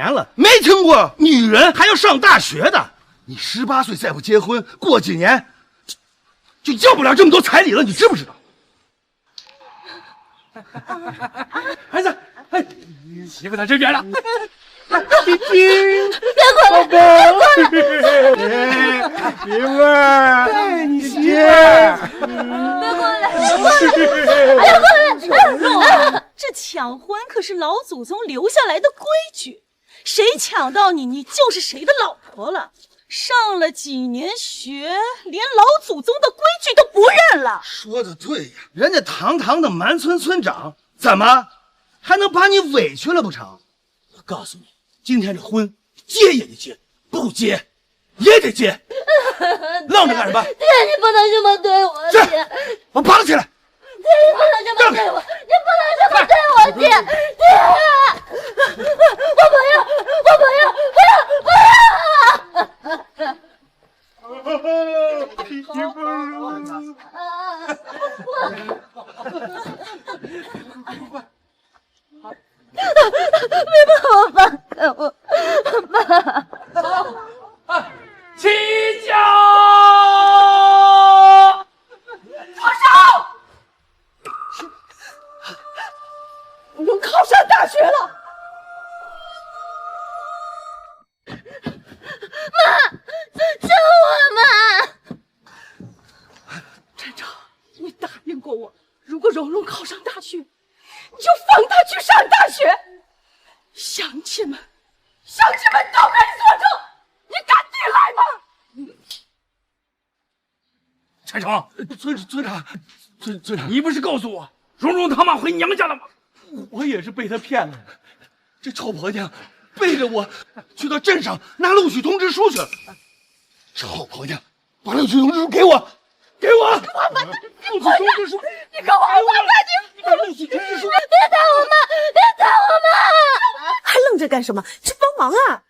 年了，没听过女人还要上大学的。你18岁再不结婚，过几年就要不了这么多彩礼了，你知不知道？孩子，哎，媳妇在这边了。晶晶，别过来，别过来！媳妇儿，哎，你媳妇别过来，别过来！哎呀，过来！这抢婚可是老祖宗留下来的规矩，谁抢到你，你就是谁的老婆了。上了几年学，连老祖宗的规矩都不认了。说的对呀，人家堂堂的蛮村村长，怎么还能把你委屈了不成？我告诉你，今天这婚结也得结，不结也得结。愣着干什么？爹，你不能这么对我，爹！我绑起来！爹，你不能这么对我，你不能这么对我，爹！爹，我不要，我不要，不要，不要！媳妇儿，别把我放开，我啊，起脚！住手！我们考上大学了。妈，救我妈！站长，你答应过我，如果蓉蓉考上大学，你就放她去上大学。乡亲们都没做成，你赶紧来吧。陈诚，村长，你不是告诉我蓉蓉他妈回娘家了吗？我也是被他骗了。这臭婆娘背着我去到镇上拿录取通知书去了。臭婆娘，把录取通知书给我，给我！录取通知书，你给我还录取通知书！别打我妈！别打我妈！还愣着干什么？去帮忙啊！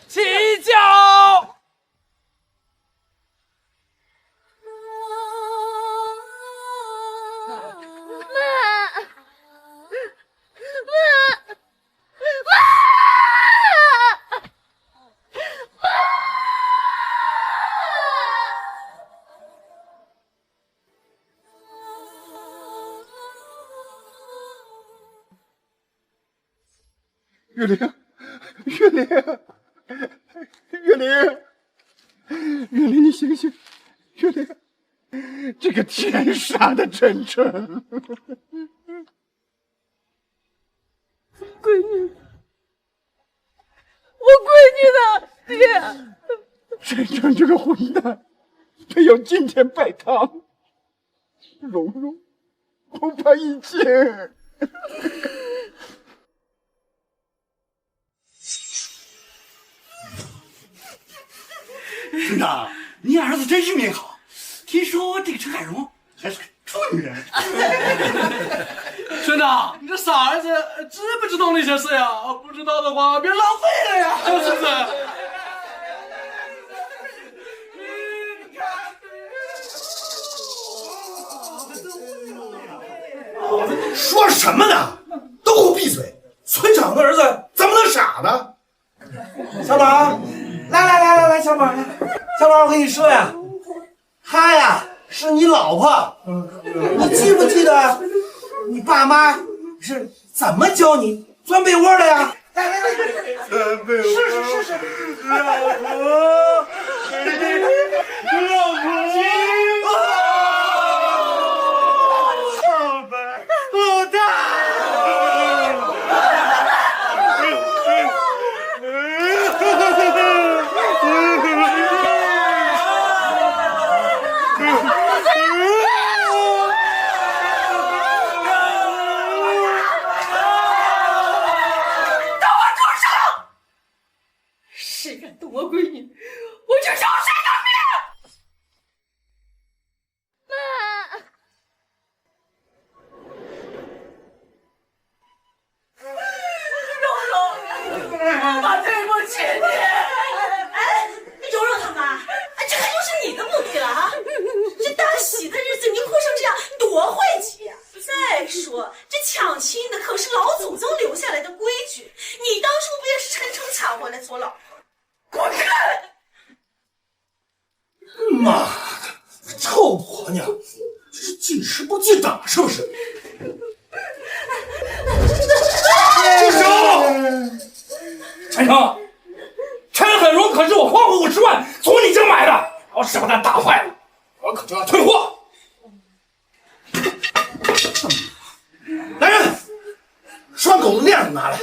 起脚！月玲，月玲，月玲，月玲，你醒醒！月玲，这个天杀的晨晨！闺女，我闺女呢？爹，晨晨这个混蛋，他要今天拜堂，蓉蓉不怕一惊。村长，你儿子真是命好，听说这个陈海荣还是个处女人。村长，你这傻儿子知不知道那些事呀？不知道的话，别浪费了呀，是不是？说什么呢？都给我闭嘴！村长的儿子怎么能傻呢？小宝，来，小宝，小宝，我跟你说呀，她呀是你老婆，你记不记得你爸妈是怎么教你钻被窝的呀？来，钻被窝，是，老婆，老大。谁敢动我闺女，我就要谁的命！妈，妈对不起你。哎，柔柔他妈，这还又是你的目的了啊？这大喜的日子你哭成这样，多晦气呀！再说这抢亲的可是老祖宗留下来的规矩，你当初不也是陈诚抢回来做老婆？滚开！妈的，臭婆娘，这是记时不记打是不是？住手！陈诚，陈海荣可是我花50万从你家买的，我使把他打坏了，我可就要退货。来人，拴狗的链子拿来，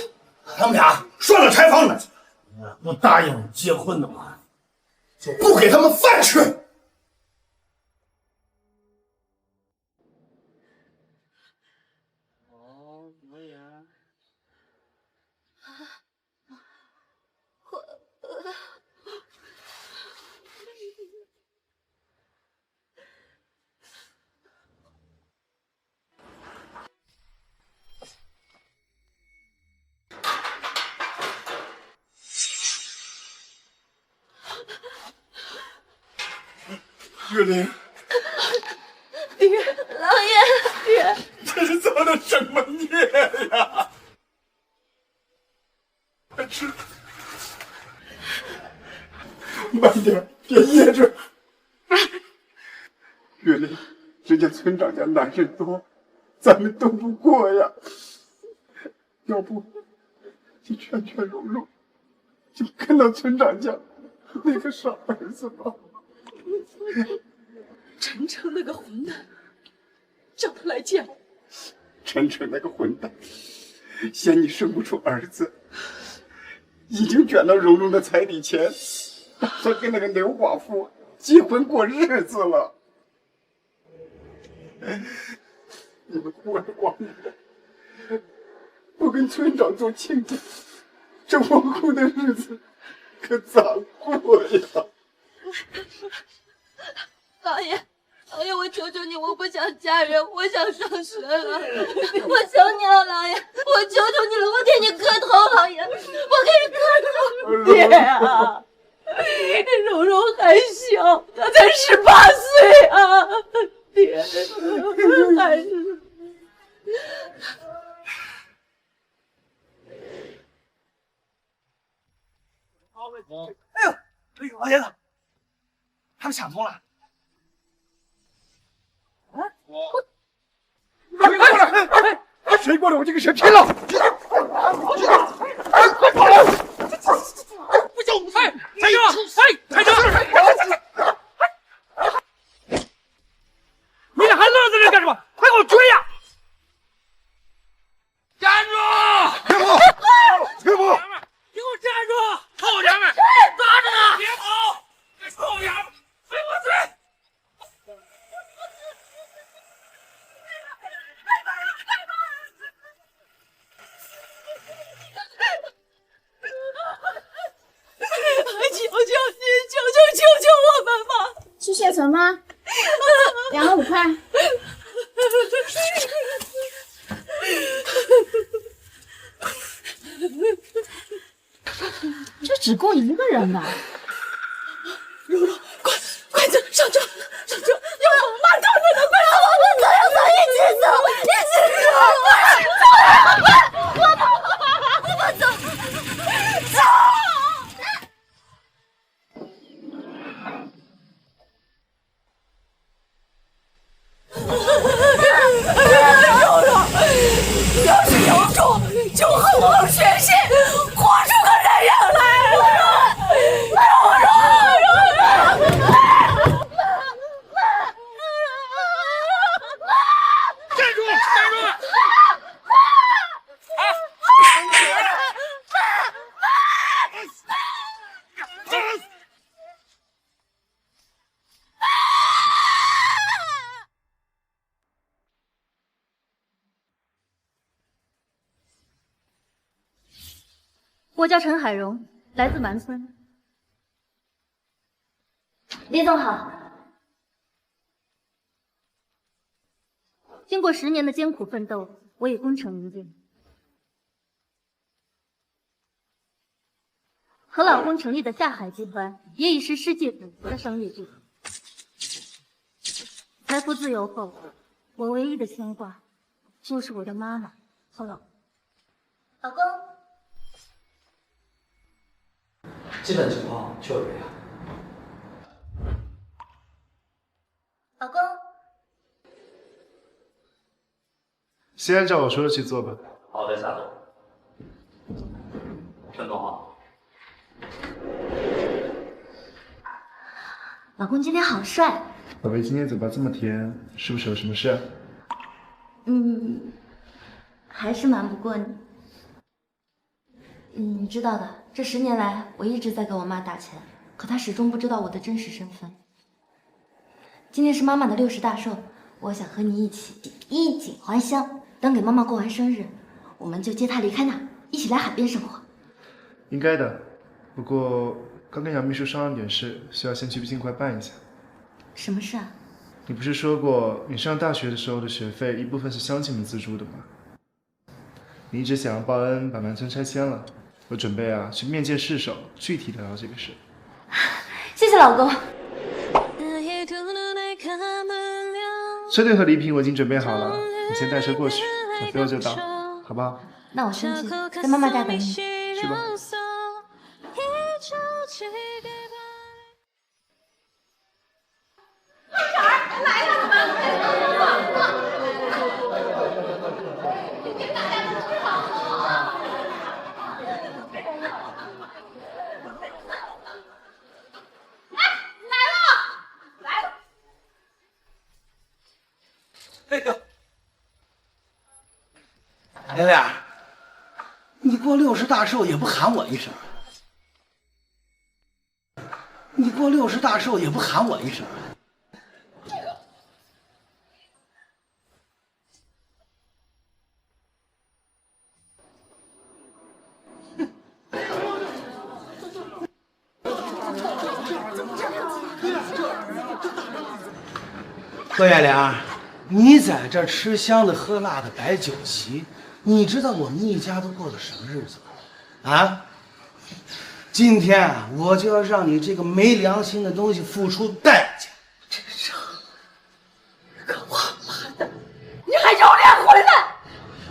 他们俩拴到柴房里面去。不答应结婚的话，就不给他们饭吃。月玲，爹，老爷，爹，这是造的什么孽呀？快吃，慢点，别噎着。月玲，人家村长家男人多，咱们斗不过呀。要不你劝劝蓉蓉，就跟到村长家那个傻儿子吧。陈诚那个混蛋，叫他来见我。陈诚那个混蛋，嫌你生不出儿子，已经卷到蓉蓉的彩礼钱，打算跟那个刘寡妇结婚过日子了。你们孤儿寡女的，不跟村长做亲家，这亡后的日子可咋过呀？老爷，我求求你，我不想嫁人，我想上学了，我求你了，老爷，我求求你了，我给你磕头，老爷，我给你磕头。爹啊，蓉蓉还小，她才18岁啊，爹，还是。哎呦，老爷子，他们想通了。谁过来我就跟谁拼了！快跑！不叫武才！才哥，才哥！你俩还愣在这干什么？快给我追呀！站住！别跑！别跑！给我站住！臭娘们，抓着他！别跑！这臭娘们，给我追！求我们吧！去县城吗？2个5块。这只供1个人吧？蓉蓉，快点上车，上车！要走，马上就能快走！我不走，要走，一起走，一起走！我不走，走！蓉蓉，要是有种，就好好学习，活出个人样来！站住！站住！我叫陈海荣，来自蛮村。李总好。经过10年的艰苦奋斗，我已功成名就。和老公成立的下海集团也已是世界顶级的商业巨头。财富自由后，我唯一的牵挂就是我的妈妈和老公。老公，基本情况确认呀。老公，先按照我说的去做吧。好的，夏总。陈总好。老公今天好帅。宝贝，今天嘴巴这么甜，是不是有什么事？还是瞒不过你。你知道的，这10年来我一直在给我妈打钱，可她始终不知道我的真实身份。今天是妈妈的60大寿，我想和你一起衣锦还乡。等给妈妈过完生日，我们就接她离开那儿，一起来海边生活。应该的，不过刚跟杨秘书商量点事，需要先去尽快办一下。什么事啊？你不是说过你上大学的时候的学费一部分是乡亲们资助的吗？你一直想要报恩，把蛮村拆迁了，我准备去面见市首，具体聊聊这个事。谢谢老公。车队和礼品我已经准备好了，你先带车过去，我随后就到，好不好？那我生气，在妈妈家等你。去吧。哎呦，玲玲，你过60大寿也不喊我一声，你过60大寿也不喊我一声。何月良，你在这吃香的喝辣的摆酒席，你知道我们一家都过的什么日子吗？啊！今天我就要让你这个没良心的东西付出代价！真是个王八蛋！你还有脸回来？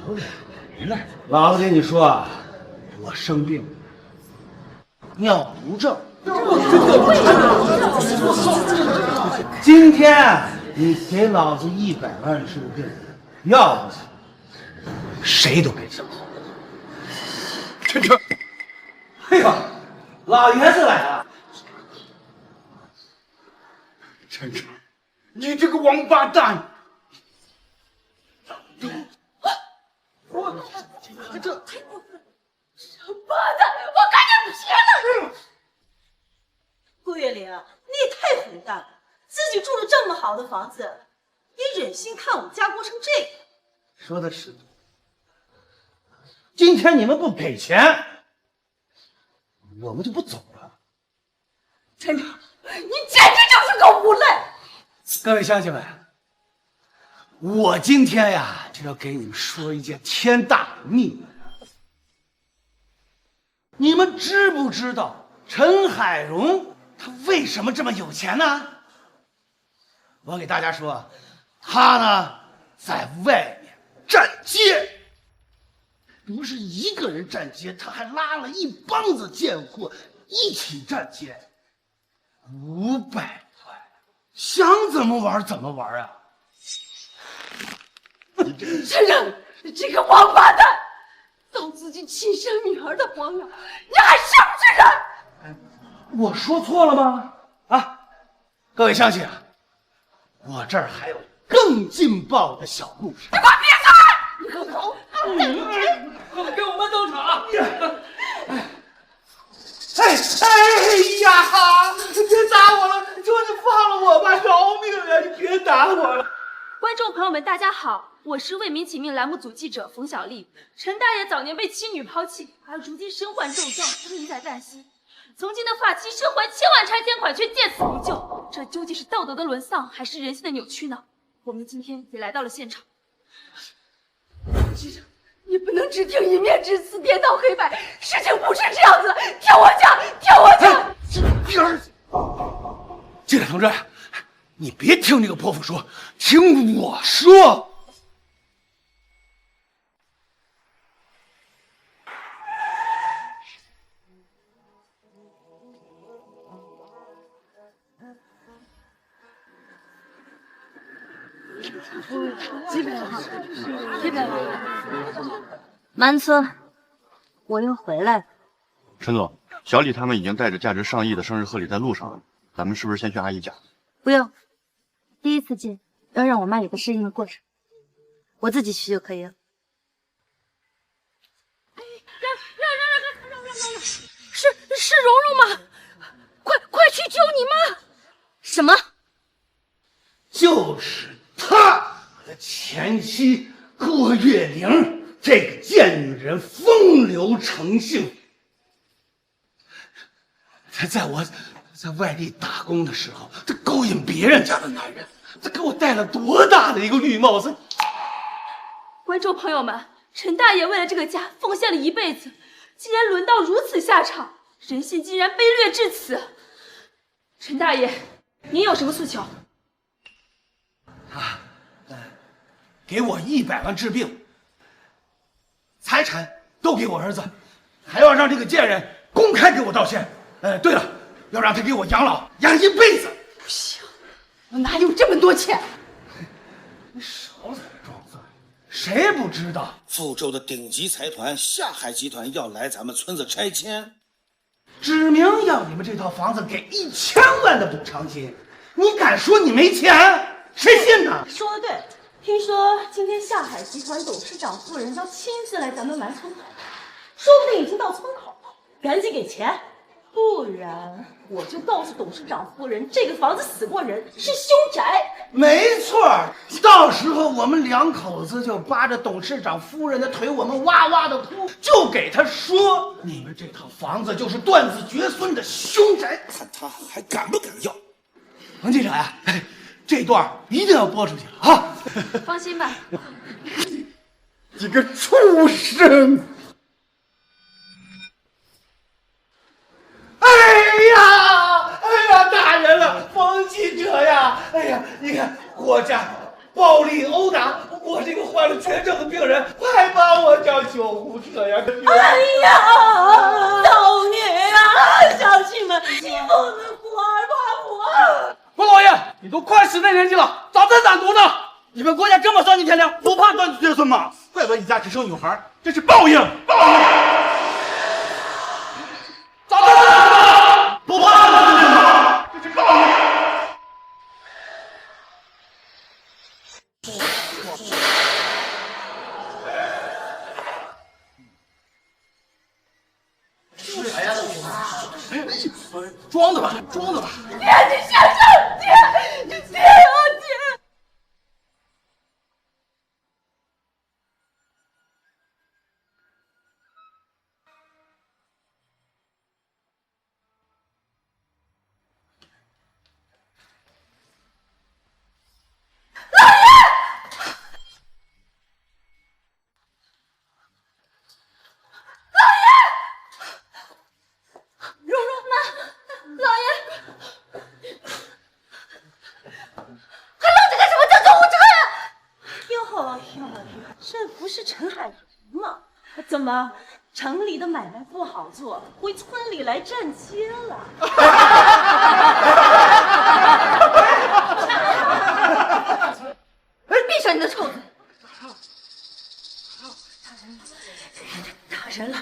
有脸回来？老子跟你说，我生病了，尿毒症。今天你给老子100万治病，要不谁都别想。陈诚，哎呦，老爷子来了！陈诚，你这个王八蛋！我这妈的，我赶紧撇了！顾月玲，你也太混蛋了！自己住了这么好的房子，也忍心看我们家过成这样？说的是。今天你们不给钱，我们就不走了。陈诚，你简直就是个无赖！各位乡亲们，我今天呀就要给你们说一件天大的秘密。你们知不知道陈海荣他为什么这么有钱呢？我给大家说，他呢在外面站街，不是一个人站街，他还拉了一帮子贱货一起站街，500块，想怎么玩怎么玩啊！陈诚，这个王八蛋，造自己亲生女儿的黄谣，你还是不是人？我说错了吗？啊，各位乡亲，我这儿还有更劲爆的小故事。你给我闭嘴！你个狗！给我们登场！哎呀！别打我了，求你放了我吧，饶命啊！你别打我了。观众朋友们，大家好，我是为民请命栏目组记者冯小丽。陈大爷早年被妻女抛弃，而如今身患重症，危在旦夕。曾经的发妻身还千万拆迁款，却见死不救，这究竟是道德的沦丧，还是人性的扭曲呢？我们今天也来到了现场。先生，你不能只听一面之词，颠倒黑白，事情不是这样子的，听我讲，金山同志，你别听这个泼妇说，听我说。满村，我又回来了。陈总，小李他们已经带着价值上亿的生日贺礼在路上了，咱们是不是先去阿姨家？不用，第一次见，要让我妈有个适应的过程，我自己去就可以了。是蓉蓉吗？快去救你妈！什么？就是她，我的前妻郭月玲，这个贱女人风流成性。她在我在外地打工的时候，她勾引别人家的男人，她给我戴了多大的一个绿帽子！观众朋友们，陈大爷为了这个家奉献了一辈子，竟然沦到如此下场，人性竟然卑劣至此。陈大爷，您有什么诉求？给我100万治病，财产都给我儿子，还要让这个贱人公开给我道歉。对了，要让他给我养老，养一辈子。不行，我哪有这么多钱？你少在这装蒜！谁不知道福州的顶级财团下海集团要来咱们村子拆迁，指明要你们这套房子给1000万的补偿金，你敢说你没钱？谁信呢？说的对，听说今天下海集团董事长夫人要亲自来咱们满村口，说不定已经到村口了，赶紧给钱，不然我就告诉董事长夫人，这个房子死过人，是凶宅。没错，到时候我们2口子就扒着董事长夫人的腿，我们哇哇的哭，就给他说，你们这套房子就是断子绝孙的凶宅，看他还敢不敢要。王记者呀，这段一定要播出去啊！放心吧，几个畜生！哎呀，大人了，王记者呀！哎呀，你看国家暴力殴打我这个患了绝症的病人，快帮我叫救护车呀！哎呀，造孽呀！乡亲们，欺负的孤儿寡妇！郭老爷，你都快10年年纪了，咋这胆毒呢？你们国家这么丧尽天良，不怕断子绝孙吗？怪不得你家只生女孩，这是报应！咋的？不怕断子绝孙吗？这是报应！装的吧，装的吧！爹，你想想，爹啊爹！这不是陈海平吗？怎么城里的买卖不好做，回村里来站街了？闭上你的臭嘴！打人了！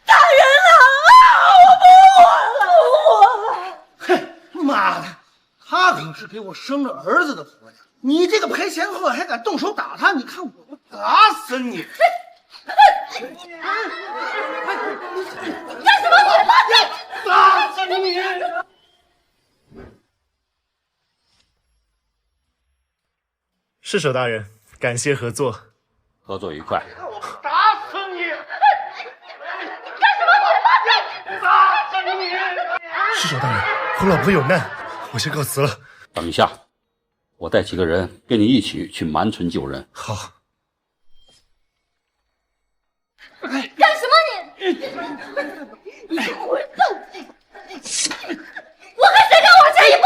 打人了！我不活了！哼，妈的，他可是给我生了儿子的婆娘，你这个赔钱货还敢动手打他？你看我打死你！干什么你？打死你！市首大人，感谢合作，合作愉快。打死你！干什么你？打死你！市首大人，我老婆有难，我先告辞了。等一下，我带几个人跟你一起去蛮村救人。好。干什么你？你混蛋！我还想敢往前一步！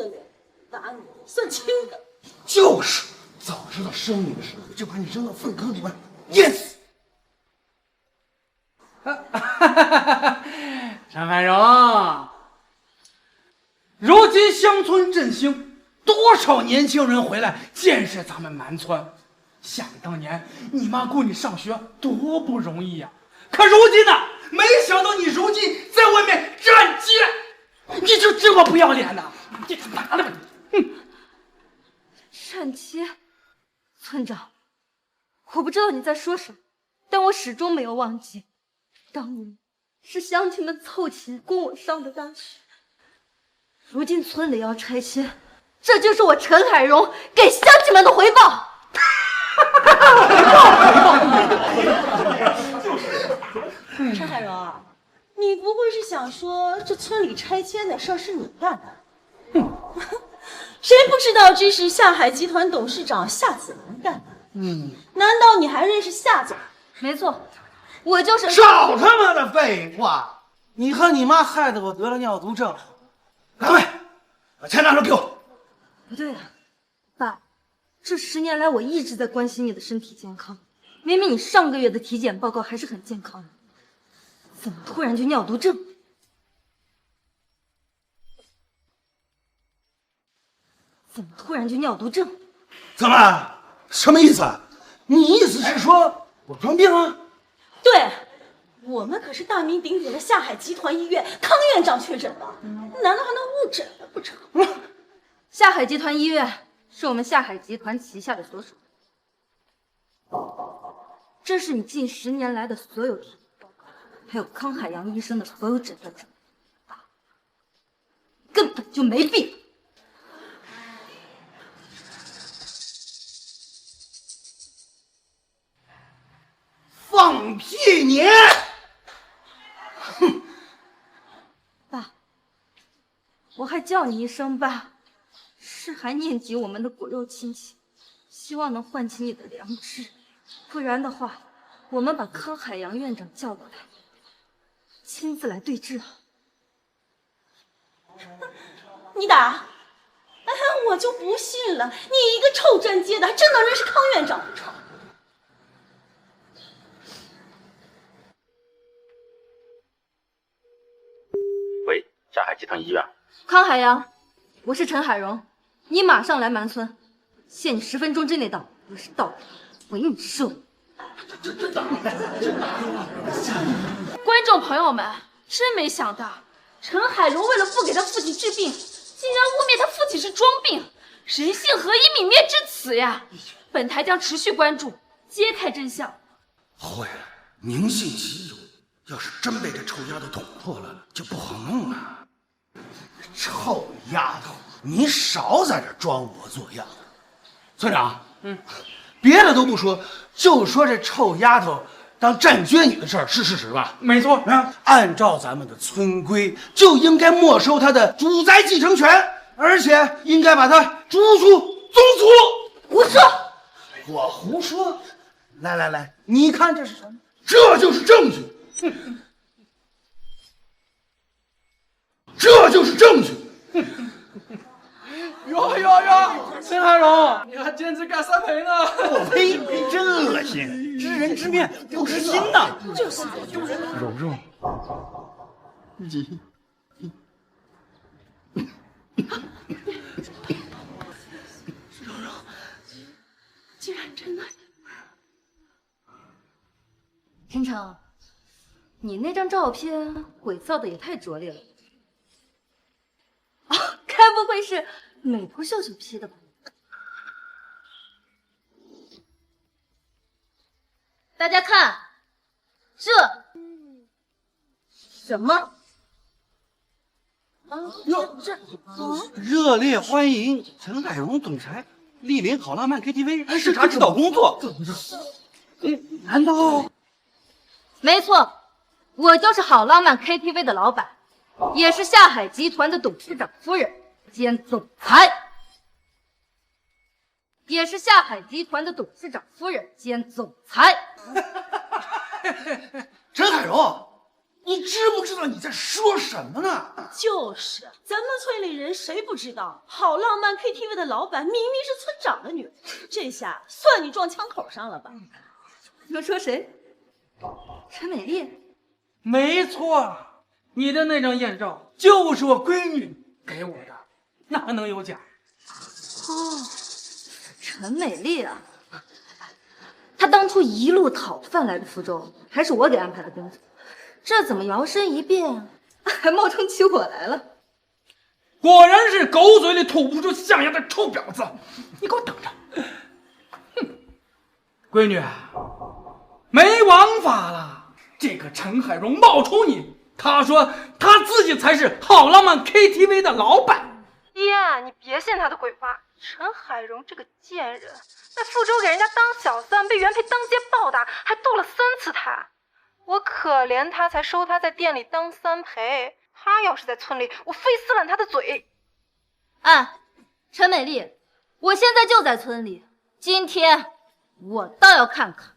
的脸，打你算轻的。就是，早知道生你的时候就把你扔到粪坑里面淹死。陈海荣，如今乡村振兴，多少年轻人回来建设咱们蛮村。想当年你妈供你上学多不容易呀，可如今呢？没想到你如今在外面站街，你就这么不要脸呢？你拿来吧你！站街，村长，我不知道你在说什么，但我始终没有忘记，当年是乡亲们凑齐供我上的大学。如今村里要拆迁，这就是我陈海荣给乡亲们的回报。陈海荣啊，你不会是想说这村里拆迁的事儿是你干的？谁不知道这是下海集团董事长夏子文干的？难道你还认识夏总？没错，我就是。少他妈的废话！你和你妈害得我得了尿毒症。两位，把钱拿出来给我。不对啊，爸，这10年来我一直在关心你的身体健康，明明你上个月的体检报告还是很健康的，怎么突然就尿毒症？怎么突然就尿毒症？怎么？什么意思？你意思是说我装病啊？对，我们可是大名鼎鼎的下海集团医院，康院长确诊了，难道还能误诊了不成？下海集团医院是我们下海集团旗下的所属，这是你近10年来的所有体检报告，还有康海洋医生的所有诊断证明，根本就没病。放屁你！哼，爸，我还叫你一声爸，是还念及我们的骨肉亲情，希望能唤起你的良知，不然的话，我们把康海洋院长叫过来，亲自来对质。你打！哎，我就不信了，你一个臭站街的，还真能认识康院长不成？喂，下海集团医院。康海洋，我是陈海荣，你马上来蛮村，限你10分钟之内到，不是到我给你射。观众朋友们，真没想到陈海荣为了不给他父亲治病，竟然污蔑他父亲是装病，人性何以泯灭至此呀！本台将持续关注，揭开真相。坏了，宁信其有，要是真被这臭丫头捅破了，就不好弄了。臭丫头，你少在这装模作样。村长，别的都不说，就说这臭丫头当站街女的事儿是事实吧？没错啊，按照咱们的村规，就应该没收她的主宅继承权，而且应该把她逐出宗族。胡说！我胡说？来来来，你看这是什么？这就是证据。这就是证据。哟，陈海荣，你还坚持干3陪呢？我呸！真恶心，知人知面不知心呐。就是柔柔，竟然真的。陈诚，你那张照片伪造的也太拙劣了。哦，该不会是美图秀秀 P 的吧？大家看，这什么？热烈欢迎陈海荣总裁莅临好浪漫 KTV 视察指导工作。难道？没错，我就是好浪漫 KTV 的老板，也是下海集团的董事长夫人兼总裁，也是下海集团的董事长夫人兼总裁。陈海荣，你知不知道你在说什么呢？就是，咱们村里人谁不知道，好浪漫 KTV 的老板明明是村长的女儿，这下算你撞枪口上了吧？你们说谁？陈美丽？没错，你的那张艳照就是我闺女给我的，那还能有假？哦，陈美丽啊，她当初一路讨饭来的福州，还是我给安排的工作，这怎么摇身一变，还冒充起我来了？果然是狗嘴里吐不出象牙的臭婊子！你给我等着！哼，闺女，没王法了。这个陈海荣冒充你，他说他自己才是好浪漫 KTV 的老板。爹，你别信他的鬼话。陈海荣这个贱人，在福州给人家当小三，被原配当街暴打，还堕了3次胎。我可怜他，才收他在店里当三陪。他要是在村里，我非撕烂他的嘴。哎，陈美丽，我现在就在村里，今天我倒要看看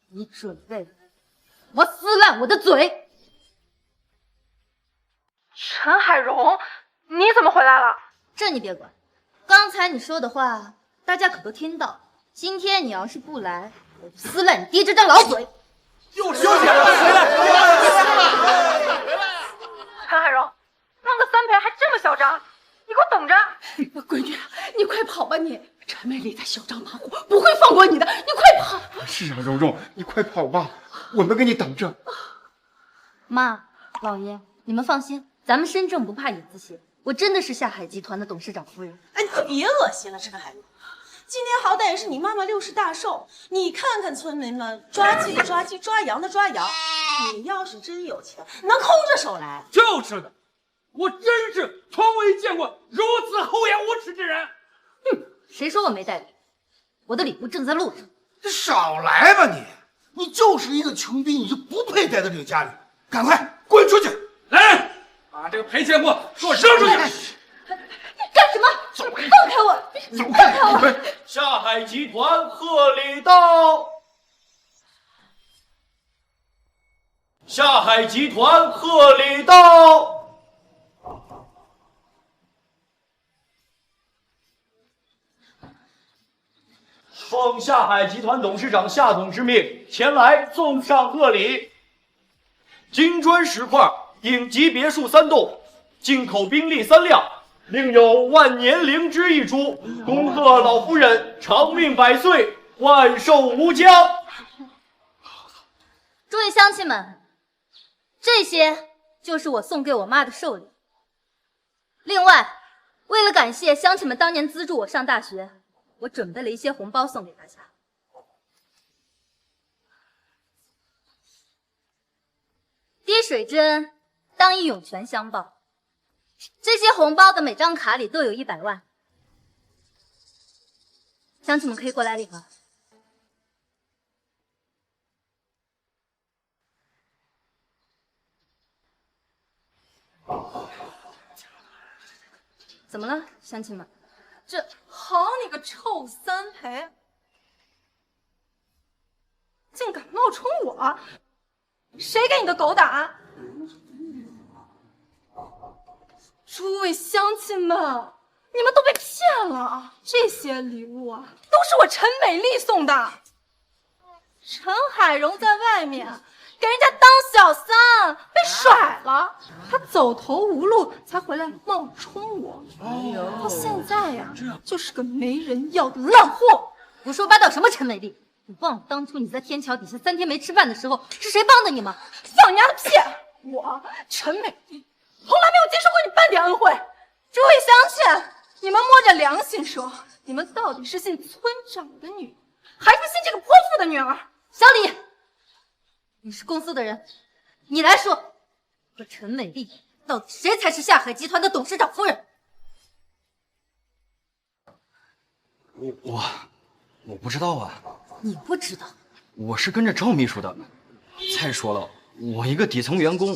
你准备我撕烂我的嘴。陈海荣，你怎么回来了？这你别管，刚才你说的话大家可都听到。今天你要是不来，我就撕烂你爹这张老嘴。又是回来！陈海荣，当个三陪还这么嚣张，你给我等着！闺女，你快跑吧你！陈美丽在嚣张跋扈，不会放过你的，你快跑！是啊，蓉蓉，你快跑吧，我们给你等着。妈，老爷，你们放心，咱们身正不怕影子斜，我真的是夏海集团的董事长夫人。哎，你别恶心了，陈海荣。今天好歹也是你妈妈60大寿，你看看村民们抓鸡的抓鸡，抓羊的抓羊。你要是真有钱，能空着手来？就是的，我真是从未见过如此厚颜无耻之人。哼，谁说我没带礼？我的礼物正在路上。少来吧你！你就是一个穷逼，你就不配待在这个家里。赶快滚出去！来，把这个赔钱货给我扔出去！干什么？放开我！放开我！夏海集团贺礼到！夏海集团贺礼到！奉夏海集团董事长夏总之命，前来送上贺礼：金砖10块，顶级别墅3栋，进口宾利3辆。另有万年灵芝1株，恭贺老夫人长命百岁，万寿无疆。诸位乡亲们，这些就是我送给我妈的寿礼。另外，为了感谢乡亲们当年资助我上大学，我准备了一些红包送给大家。滴水之恩，当以涌泉相报。这些红包的每张卡里都有100万，乡亲们可以过来领了。怎么了，乡亲们？这好你个臭三陪，竟敢冒充我！谁给你的狗胆？诸位乡亲们，你们都被骗了！这些礼物啊，都是我陈美丽送的。陈海荣在外面给人家当小三，被甩了，他走投无路才回来冒充我。到现在呀，就是个没人要的烂货。胡说八道什么陈美丽？你忘了当初你在天桥底下3天没吃饭的时候，是谁帮的你吗？放你丫的屁！我陈美丽从来没有接受过你半点恩惠。诸位乡亲，你们摸着良心说，你们到底是信村长的女儿，还是信这个泼妇的女儿？小李，你是公司的人，你来说，和陈美丽到底谁才是夏海集团的董事长夫人？我不知道啊。你不知道？我是跟着赵秘书的。再说了，我一个底层员工，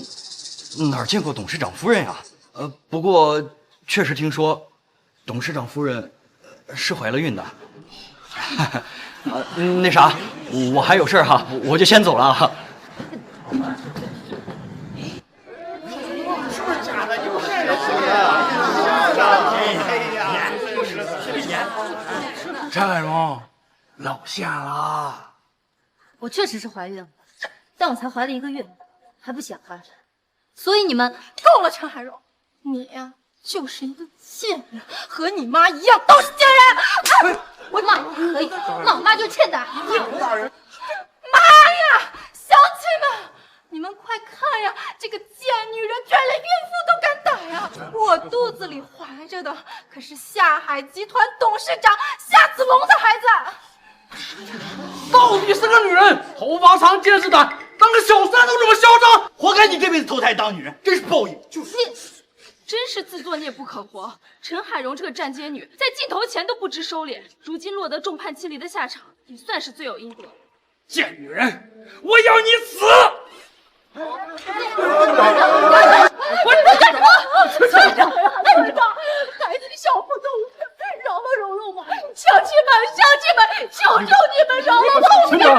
哪见过董事长夫人呀？不过确实听说，董事长夫人是怀了孕的。那啥，我还有事哈，我就先走了啊。露馅了。我确实是怀孕了，但我才怀了1个月，还不显怀。所以你们够了，陈海荣，你呀就是一个贱人，和你妈一样都是贱人。我骂可以，骂我妈就欠打。妈呀，乡亲们，你们快看呀，这个贱女人居然连孕妇都敢打呀！我肚子里怀着的可是下海集团董事长夏子龙的孩子。到底是个女人，头发长见识短，当个小三都这么嚣张，活该你这辈子投胎当女人，真是报应。就是，真是自作孽不可活。陈海荣这个站街女，在镜头前都不知收敛，如今落得众叛亲离的下场，也算是罪有应得。贱女人，我要你死！我干什么？村长，孩子的小不懂事，饶了蓉蓉吧！乡亲们，求求你们饶了蓉蓉！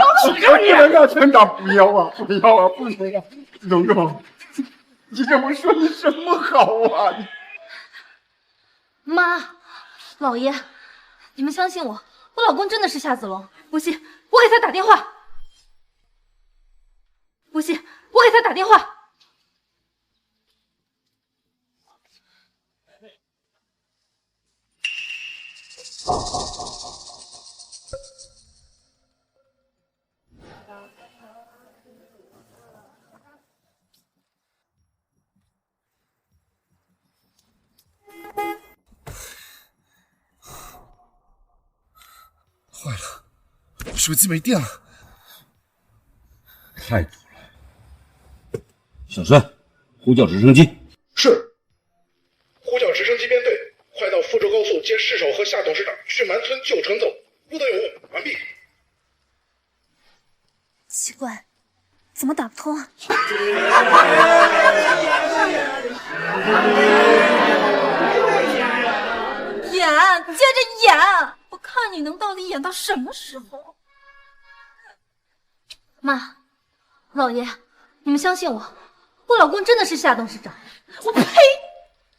村长不要啊，不要啊，不能啊！蓉蓉，你这么说你什么好啊？妈，老爷，你们相信我，我老公真的是夏子龙。不信，我给他打电话。不信，我给他打电话。坏了，手机没电了。太堵了。小孙，呼叫直升机。是。呼叫直升机编队，快到富州高速接市首和夏董事长去蛮村旧城走。路德有误，完毕。奇怪，怎么打不通啊？演，接着演，我看你能到底演到什么时候？妈，老爷，你们相信我，我老公真的是夏董事长。我呸！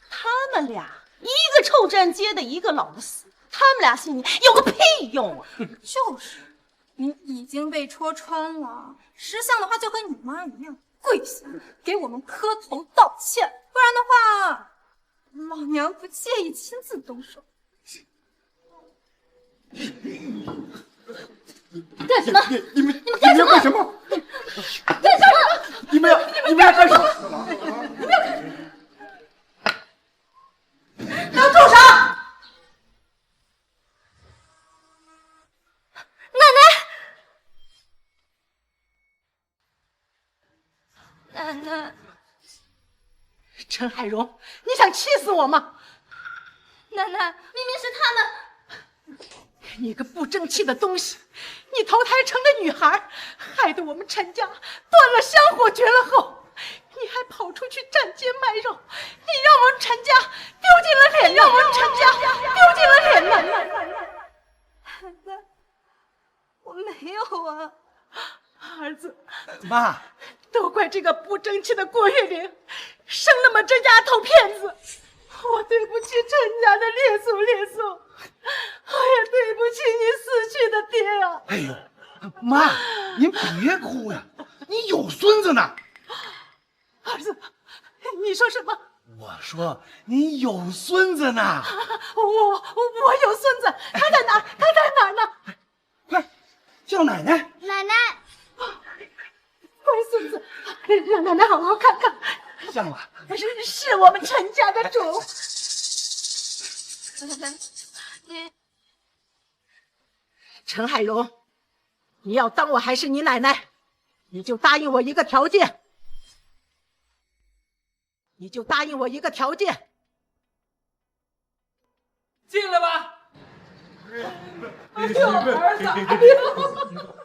他们俩，一个臭站街的，一个老的死，他们俩信你有个屁用啊！就是，你已经被戳穿了。识相的话就和你妈一样，跪下给我们磕头道歉，不然的话，老娘不介意亲自动手。干什么？你们干什么？干什么？干什么？你们要干什么？你们要干什么？给我住手！奶奶，陈海荣，你想气死我吗？奶奶，明明是他们。你个不争气的东西！你投胎成个女孩，害得我们陈家断了香火，绝了后，你还跑出去站街卖肉，你让我们陈家丢尽了脸，让我们陈家丢尽了脸呐！奶奶，我没有啊，儿子，妈，都怪这个不争气的郭月玲，生了么这家头骗子。我对不起陈家的列祖列宗，我也对不起你死去的爹啊！哎呦，妈，您别哭呀，你有孙子呢。儿子，你说什么？我说你有孙子呢。我有孙子，他在哪儿？他在哪儿呢？快叫奶奶！奶奶，乖孙子，让奶奶好好看看。像了，是我们陈家的主。你，陈海荣，你要当我还是你奶奶，你就答应我一个条件。进来吧。哎呦，儿子，哎呦！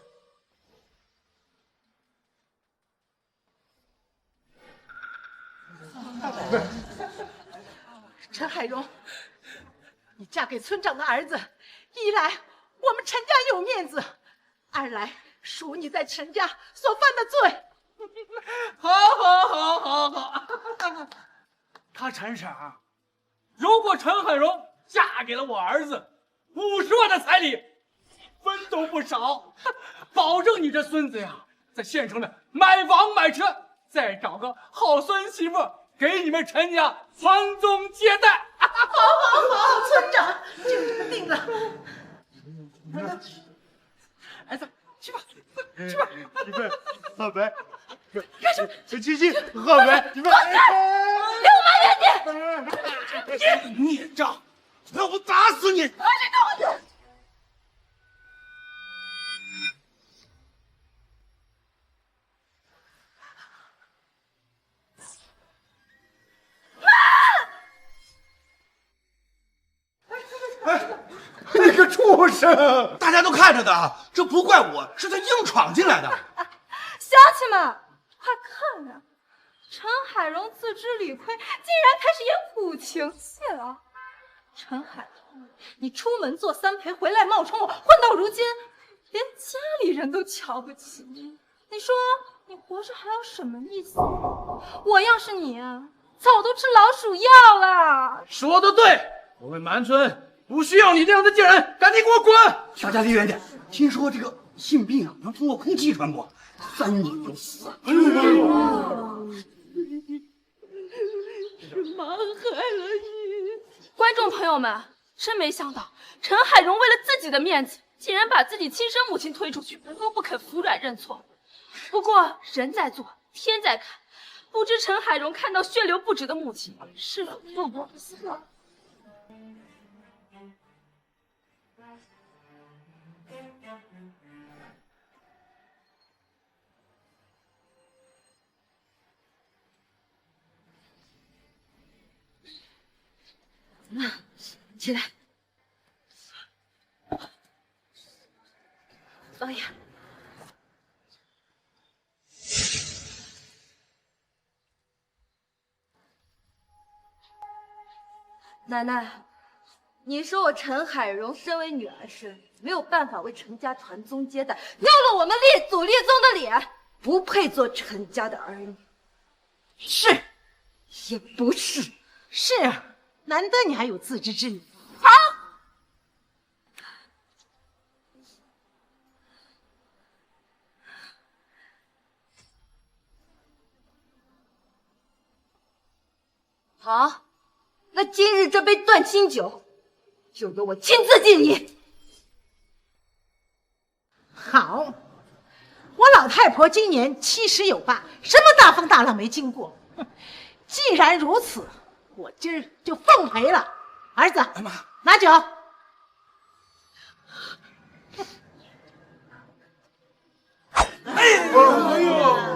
陈海荣，你嫁给村长的儿子，一来我们陈家有面子，二来赎你在陈家所犯的罪。好，他陈婶儿，如果陈海荣嫁给了我儿子，50万的彩礼，分都不少，保证你这孙子呀，在县城里买房买车，再找个好孙媳妇，给你们陈家传宗接代。好，村长，就这么定了。儿子，去吧，去吧，好白，干什么？七七，好白，你们离我妈远点！你孽障，要不打死你！这东西！你个畜生！大家都看着的，这不怪我，是他硬闯进来的。乡亲们，快看呀！陈海荣自知理亏，竟然开始演苦情戏了。陈海荣，你出门做三陪，回来冒充我，混到如今，连家里人都瞧不起你。你说你活着还有什么意思？我要是你啊，早都吃老鼠药了。说的对，我们蛮村不需要你这样的贱人，赶紧给我滚！大家离远点。听说这个性病啊，能通过空气传播，3年就死。是妈害了你！观众朋友们，真没想到陈海荣为了自己的面子，竟然把自己亲生母亲推出去，都不肯服软认错。不过人在做，天在看，不知陈海荣看到血流不止的母亲，是否不不死？起来。哎呀，奶奶，你说我陈海荣身为女儿身，没有办法为陈家传宗接代，丢了我们列祖列宗的脸，不配做陈家的儿女。是，也不是，是啊，难得你还有自知之明。好，那今日这杯断亲酒，就由我亲自敬你。好，我老太婆今年70有8，什么大风大浪没经过。既然如此，我今儿就奉陪了。儿子，拿酒。哎呦！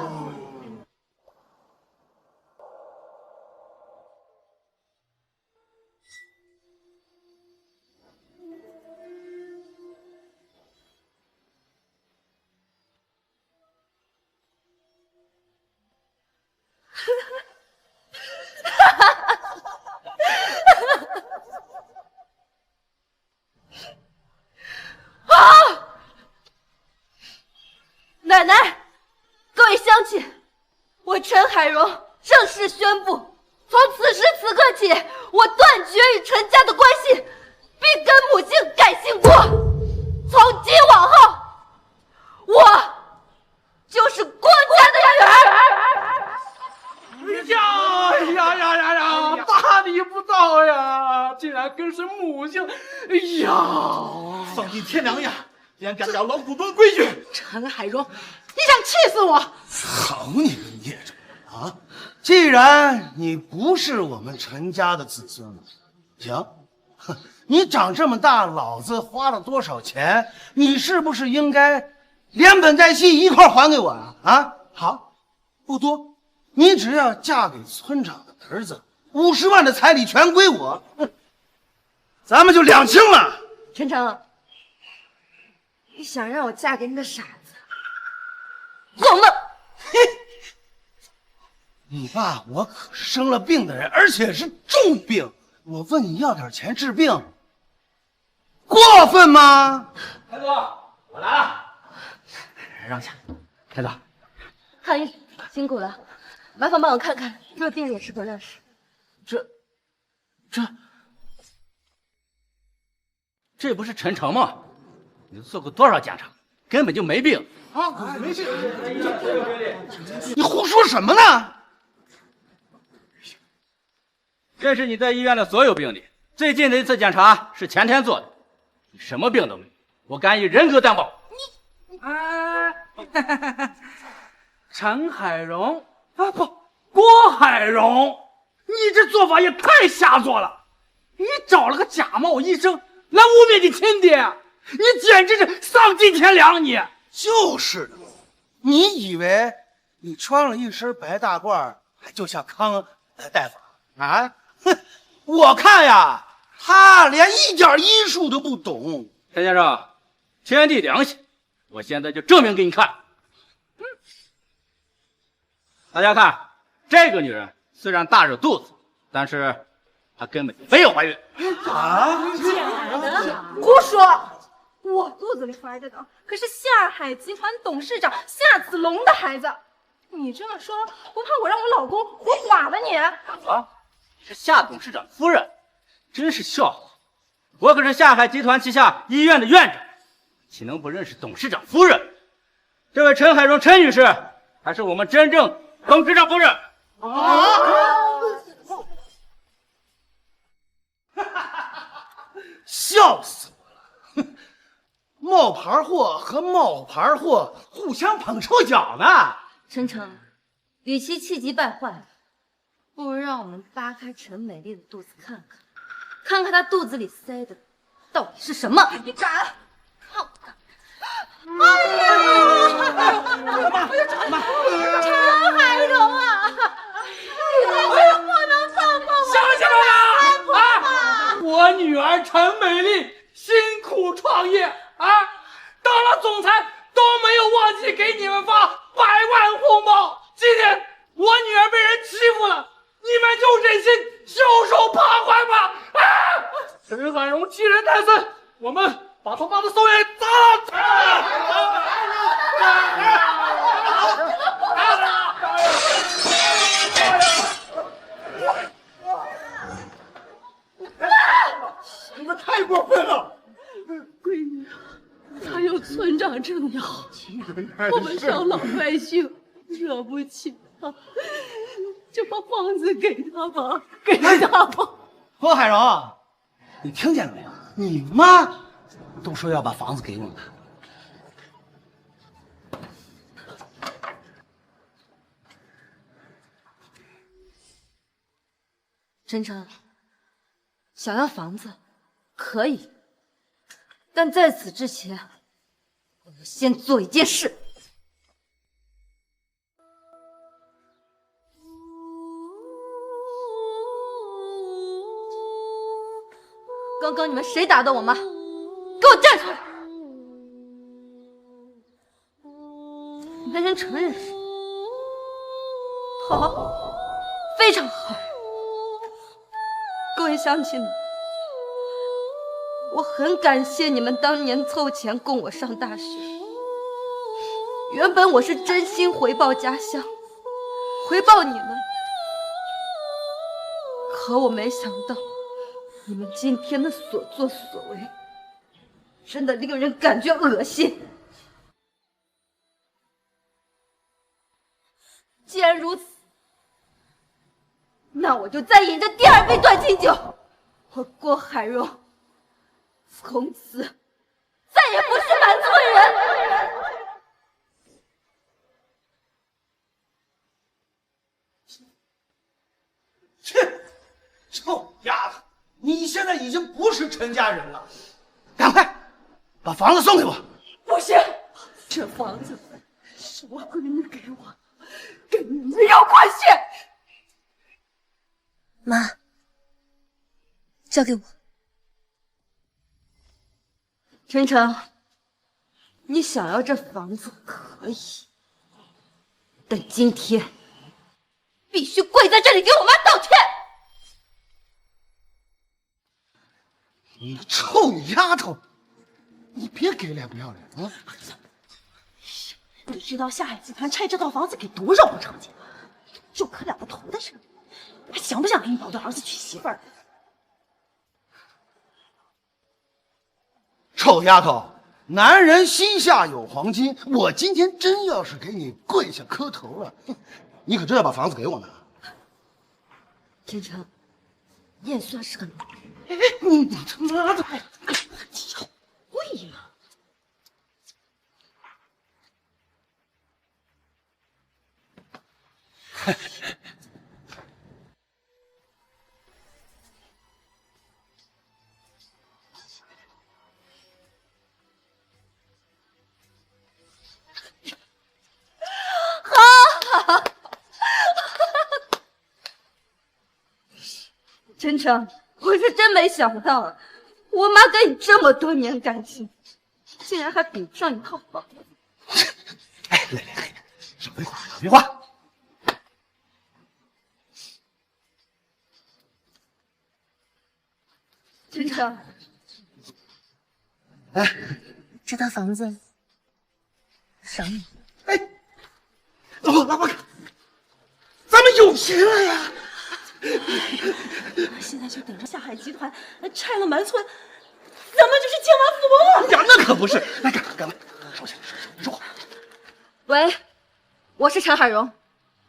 奶奶，各位乡亲，我陈海荣正式宣布，从此时此刻起，我断绝与陈家的关系，并跟母亲改姓郭。从今往后，我就是郭家的女儿。呀！大逆不道呀！竟然跟随母姓！哎呀，丧尽天良呀！竟然改不了老祖宗规矩！陈海荣，你想气死我！好你个孽种啊！既然你不是我们陈家的子孙，行，哼，你长这么大，老子花了多少钱，你是不是应该连本带息一块还给我啊？啊，好，不多，你只要嫁给村长的儿子，50万的彩礼全归我，咱们就两清了。陈诚，你想让我嫁给那个傻子？够了！嘿，你爸我可是生了病的人，而且是重病，我问你要点钱治病，过分吗？开哥，我来了。让下，开子。汉医辛苦了，麻烦帮我看看这个病人是否认识。这不是陈诚吗？你做过多少检查，根本就没病啊！没病！你胡说什么呢？这是你在医院的所有病历，最近的一次检查是前天做的，你什么病都没有，我敢以人格担保。陈海荣啊，不，郭海荣，你这做法也太下作了！你找了个假冒医生来污蔑你亲爹，你简直是丧尽天良！你就是的，你以为你穿了一身白大褂，就像康大夫啊？哼，我看呀，他连一点医术都不懂。陈先生，天地良心，我现在就证明给你看。大家看，这个女人虽然大着肚子，但是她根本没有怀孕。啊？假的！胡说！我肚子里怀着的可是夏海集团董事长夏子龙的孩子。你这么说，不怕我让我老公活剐了你？啊，是夏董事长夫人，真是笑话！我可是夏海集团旗下医院的院长，岂能不认识董事长夫人？这位陈海荣陈女士，才是我们真正董事长夫人。笑死我了！冒牌货和冒牌货互相捧臭脚呢。晨晨，与其气急败坏，不如让我们扒开陈美丽的肚子看看，看看她肚子里塞的到底是什么。你敢？看不敢？陈海荣啊！你这回不能放过我！乡亲们啊！我女儿陈美丽辛苦创业啊，当了总裁都没有忘记给你们发100万红包。今天我女儿被人欺负了，你们就忍心袖手旁观吗？啊！陈海荣欺人太甚，我们把他妈的手也砸了！你们太过分了！闺女，他有村长撑腰，我们小老百姓惹不起他，就把房子给他吧，给他吧。郭海荣，你听见了没有？你妈都说要把房子给我们。晨晨，想要房子可以，但在此之前，我要先做一件事。刚刚你们谁打的我妈？给我站出来！你还真承认是？好，非常好。各位乡亲们，我很感谢你们当年凑钱供我上大学。原本我是真心回报家乡，回报你们，可我没想到你们今天的所作所为，真的令人感觉恶心。既然如此，那我就再饮这第2杯断情酒。我郭海荣从此再也不是满村人。切，臭丫头，你现在已经不是陈家人了，赶快把房子送给我。不行，这房子是我闺女给我，跟你没有关系。妈，交给我。晨晨，你想要这房子可以，但今天必须跪在这里给我妈道歉。你臭丫头，你别给脸不要脸啊！你知道夏海集团拆这套房子给多少补偿金吗？就可了不头的事，还想不想给你保的儿子娶媳妇儿？臭丫头，男人膝下有黄金，我今天真要是给你跪下磕头了，你可知道把房子给我呢？真诚，你也算是个男人。你他妈的！跪呀！真诚，我是真没想到，我妈跟你这么多年感情，竟然还比不上一套房子。哎，来，少废话，少废话。真诚，哎，这套房子赏你。哎，老婆，咱们有钱了呀！现在就等着下海集团拆了蛮村，咱们就是千万富翁了。呀，那可不是，来干嘛？说话。喂，我是陈海荣，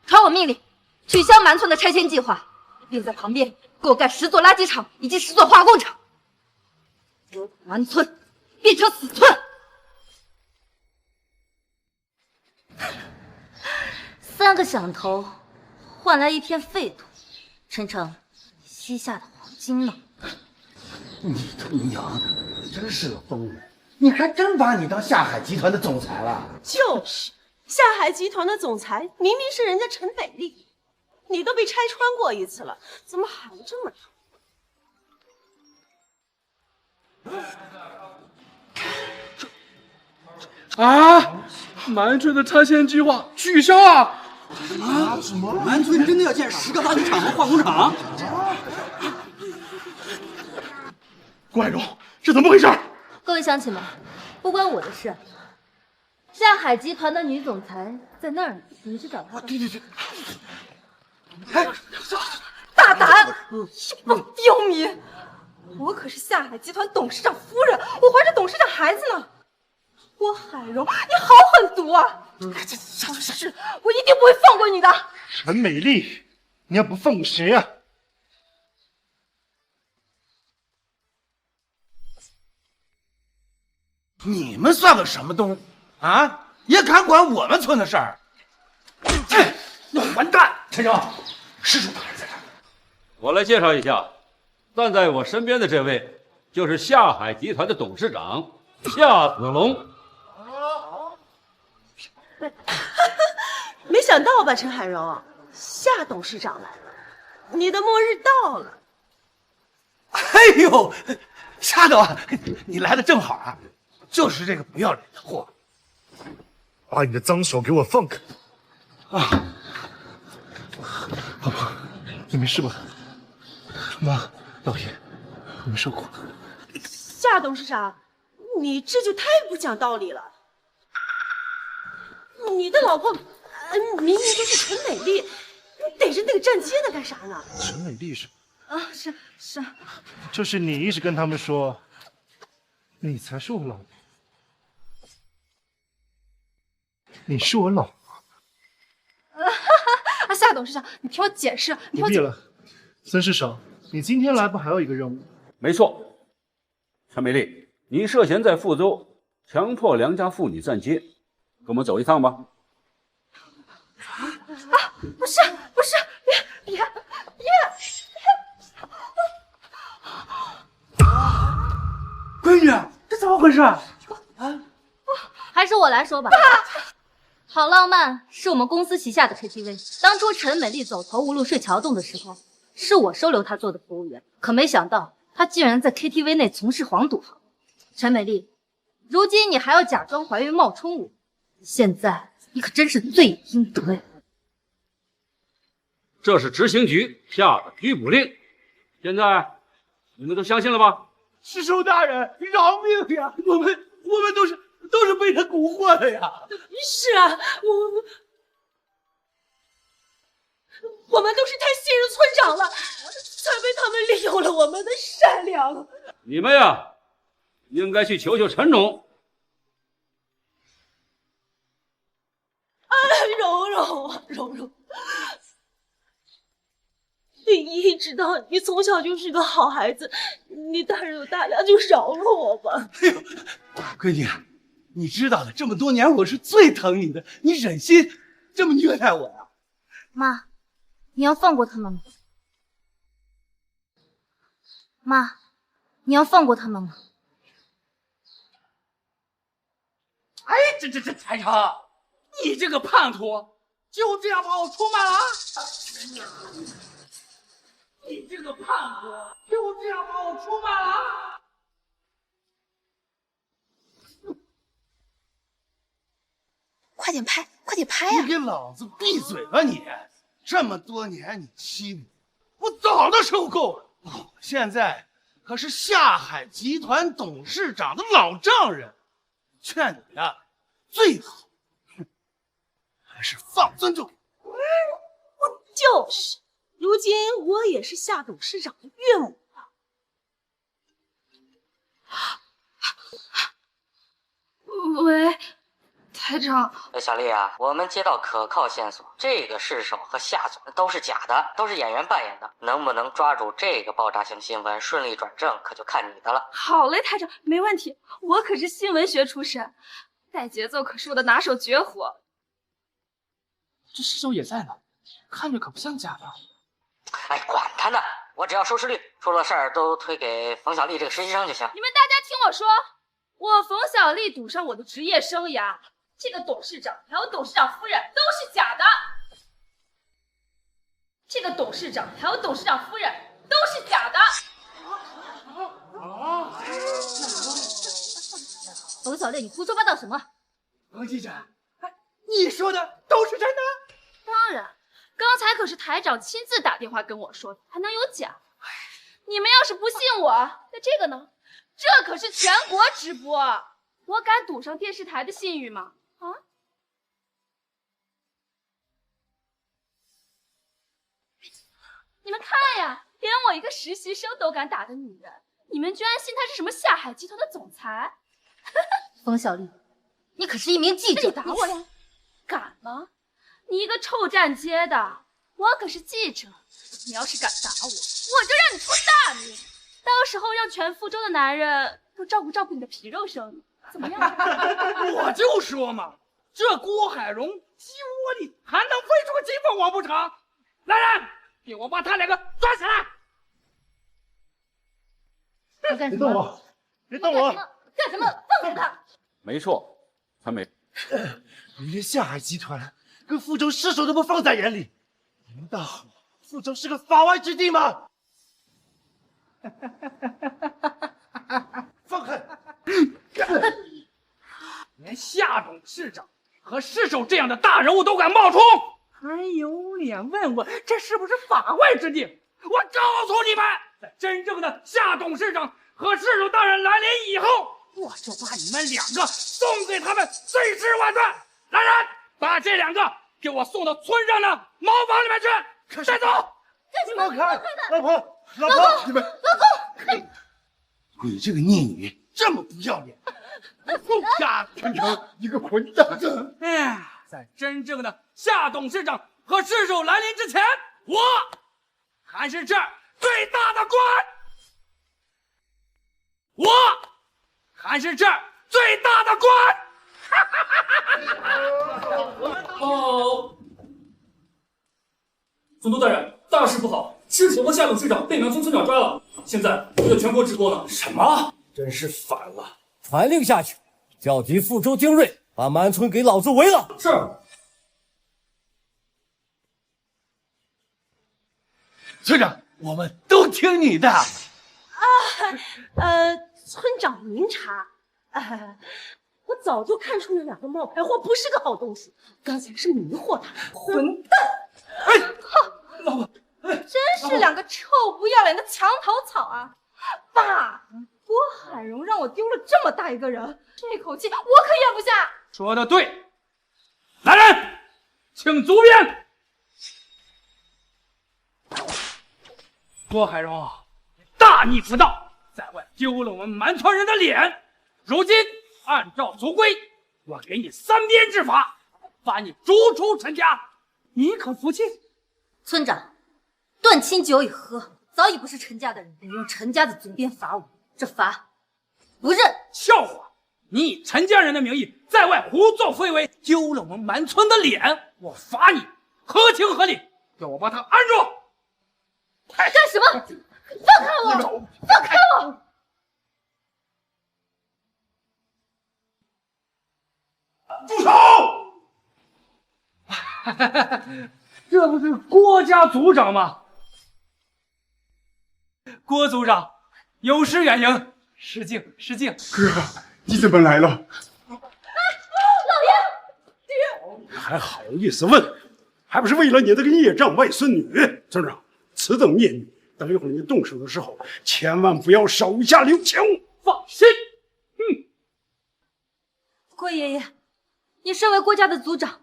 传我命令，取消蛮村的拆迁计划，并在旁边给我盖10座垃圾场以及10座化工厂，把蛮村变成死村。3个响头换来1片废土，晨晨，膝下的黄金呢？你他娘的，真是个疯人！你还真把你当下海集团的总裁了？就是，下海集团的总裁明明是人家陈美丽，你都被拆穿过一次了，怎么还这么疼？啊！蛮村的拆迁计划取消啊！啊！什么？蛮村真的要建10个垃圾场和化工厂？顾海荣，这怎么回事？各位乡亲们，不关我的事。下海集团的女总裁在那儿呢，你们去找她吧。对。哎，大胆！一帮刁民！我可是下海集团董事长夫人，我怀着董事长孩子呢。郭海荣，你好狠毒啊！是，我一定不会放过你的。陈美丽，你要不放过谁呀？你们算个什么东啊？也敢管我们村的事儿？哎，那完蛋！陈生，师叔大人在这儿。我来介绍一下，站在我身边的这位就是下海集团的董事长夏子龙。没想到吧，陈海荣，夏董事长来了，你的末日到了。哎呦，夏董，你来的正好啊！就是这个不要脸的货，把你的脏手给我放开！啊，老婆，你没事吧？妈，老爷，我没受苦。夏董事长，你这就太不讲道理了。你的老婆明明就是陈美丽，你逮着那个站街的干啥呢？陈美丽是？啊，是。就是你一直跟他们说，你才是我老婆，你是我老婆。夏董事长，你听我解释。不必了，孙市长，你今天来不还有一个任务？没错，陈美丽，你涉嫌在富州强迫良家妇女站街，跟我们走一趟吧。不是，别！闺女，这怎么回事啊？还是我来说吧。好浪漫是我们公司旗下的 KTV。当初陈美丽走投无路睡桥洞的时候，是我收留她做的服务员。可没想到，她竟然在 KTV 内从事黄赌行。陈美丽，如今你还要假装怀孕冒充我，现在你可真是罪有应得呀！这是执行局下的拘捕令，现在你们都相信了吧？师叔大人，饶命呀！我们都是被他蛊惑的呀！是啊，我们都是太信任村长了，才被他们利用了我们的善良。你们呀，应该去求求陈总，道啊，蓉蓉，你知道你从小就是个好孩子，你大人有大量，就饶了我吧。哎呦，闺女，你知道的，这么多年我是最疼你的，你忍心这么虐待我呀？妈，你要放过他们吗？妈，你要放过他们吗？哎，这台长，你这个叛徒，就这样把我出卖了？你这个叛徒，就这样把我出卖了？快点拍，快点拍呀！你给老子闭嘴吧你！这么多年你欺负我，我早都受够了。我现在可是下海集团董事长的老丈人，劝你呀，最好还是放尊重。就是，如今我也是夏董事长的岳母了。喂，台长。小丽啊，我们接到可靠线索，这个市首和夏总都是假的，都是演员扮演的。能不能抓住这个爆炸性新闻，顺利转正，可就看你的了。好嘞，台长，没问题。我可是新闻学出身，带节奏可是我的拿手绝活。这尸首也在呢，看着可不像假的。哎，管他呢，我只要收视率，出了事儿都推给冯小丽这个实习生就行。你们大家听我说，我冯小丽赌上我的职业生涯，这个董事长还有董事长夫人都是假的。这个董事长还有董事长夫人都是假的。冯小丽，你胡说八道什么？冯记者，你说的都是真的？当然，刚才可是台长亲自打电话跟我说的，还能有假？你们要是不信我，那这个呢？这可是全国直播，我敢赌上电视台的信誉吗？啊？你们看呀，连我一个实习生都敢打的女人，你们居然信她是什么下海集团的总裁？冯小丽，你可是一名记者，你打我呀？敢吗？你一个臭站街的，我可是记者，你要是敢打我，我就让你出大名，到时候让全福州的男人都照顾照顾你的皮肉生意，怎么样？我就说嘛，这郭海荣鸡窝里还能飞出个金凤凰不成？来人，给我把他两个抓起来！你干什么？别动我！干什么？放开他！没错，他没。你连下海集团跟福州尸首都不放在眼里，难道福州是个法外之地吗？放开！连夏董事长和尸首这样的大人物都敢冒充，还有脸问我这是不是法外之地？我告诉你们，在真正的夏董事长和尸首大人来临以后，我就把你们两个送给他们碎尸万段。来人，把这两个给我送到村上的茅房里面去，带走。干什么？老婆，老婆，你们，老公，你这个孽女，这么不要脸！夏春成，你个混蛋！哎，在真正的夏董事长和尸首来临之前，我还是这儿最大的官，我还是这儿最大的官。哦，总督大人，大事不好！尸首和夏董事长被南村村长抓了，现在就在全国直播呢。什么？真是反了！传令下去，叫集富州精锐，把满村给老子围了！是。村长，我们都听你的。村长您查，我早就看出那两个冒牌货不是个好东西，刚才是迷惑他，混蛋！哎，老婆，真是两个臭不要脸的墙头草啊！爸，郭海荣让我丢了这么大一个人，这口气我可咽不下。说的对，来人，请足鞭。郭海荣，大逆不道，在外丢了我们满村人的脸，如今按照族规，我给你3鞭治法，把你逐出陈家，你可服气？村长，断亲酒已喝，早已不是陈家的人，你用陈家的祖鞭罚我，这罚不认。笑话！你以陈家人的名义在外胡作非为，丢了我们满村的脸，我罚你，合情合理。要我把他按住！干什么？放开我！放开我！住手！这不是郭家族长吗？郭族长，有失远迎，失敬失敬。哥，你怎么来了？老爷，爹，还好意思问？还不是为了你那个孽障外孙女？村长，此等孽女，等一会儿你动手的时候，千万不要手下留情。放心。郭爷爷，你身为郭家的族长，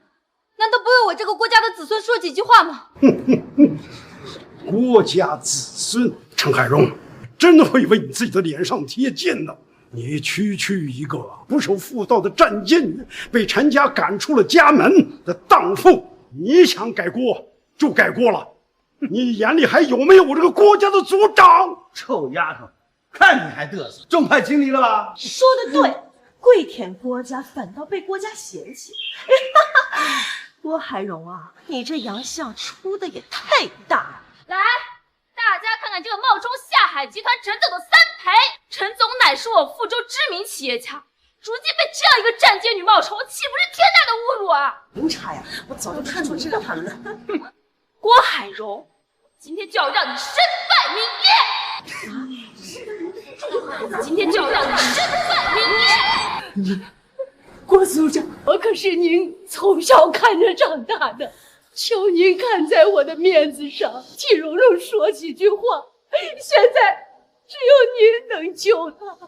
难道不为我这个郭家的子孙说几句话吗？郭家子孙，陈海荣，真的会为你自己的脸上贴金呢？你区区一个不守妇道的站街女，被陈家赶出了家门的荡妇，你想改锅就改锅了。你眼里还有没有我这个郭家的族长？臭丫头，看你还嘚瑟，众叛亲离了吧？说的对，跪舔郭家反倒被郭家嫌弃。郭海荣啊，你这洋相出的也太大了。来，大家看看这个冒充下海集团陈总的三陪。陈总乃是我富州知名企业家，如今被这样一个站街女冒充，岂不是天大的侮辱啊！明察呀，我早就看出这个他们了。郭海荣，今天就要让你身败名裂！今天就要让你身败名裂！郭组长，我可是您从小看着长大的，求您看在我的面子上，替蓉蓉说几句话。现在只有您能救她。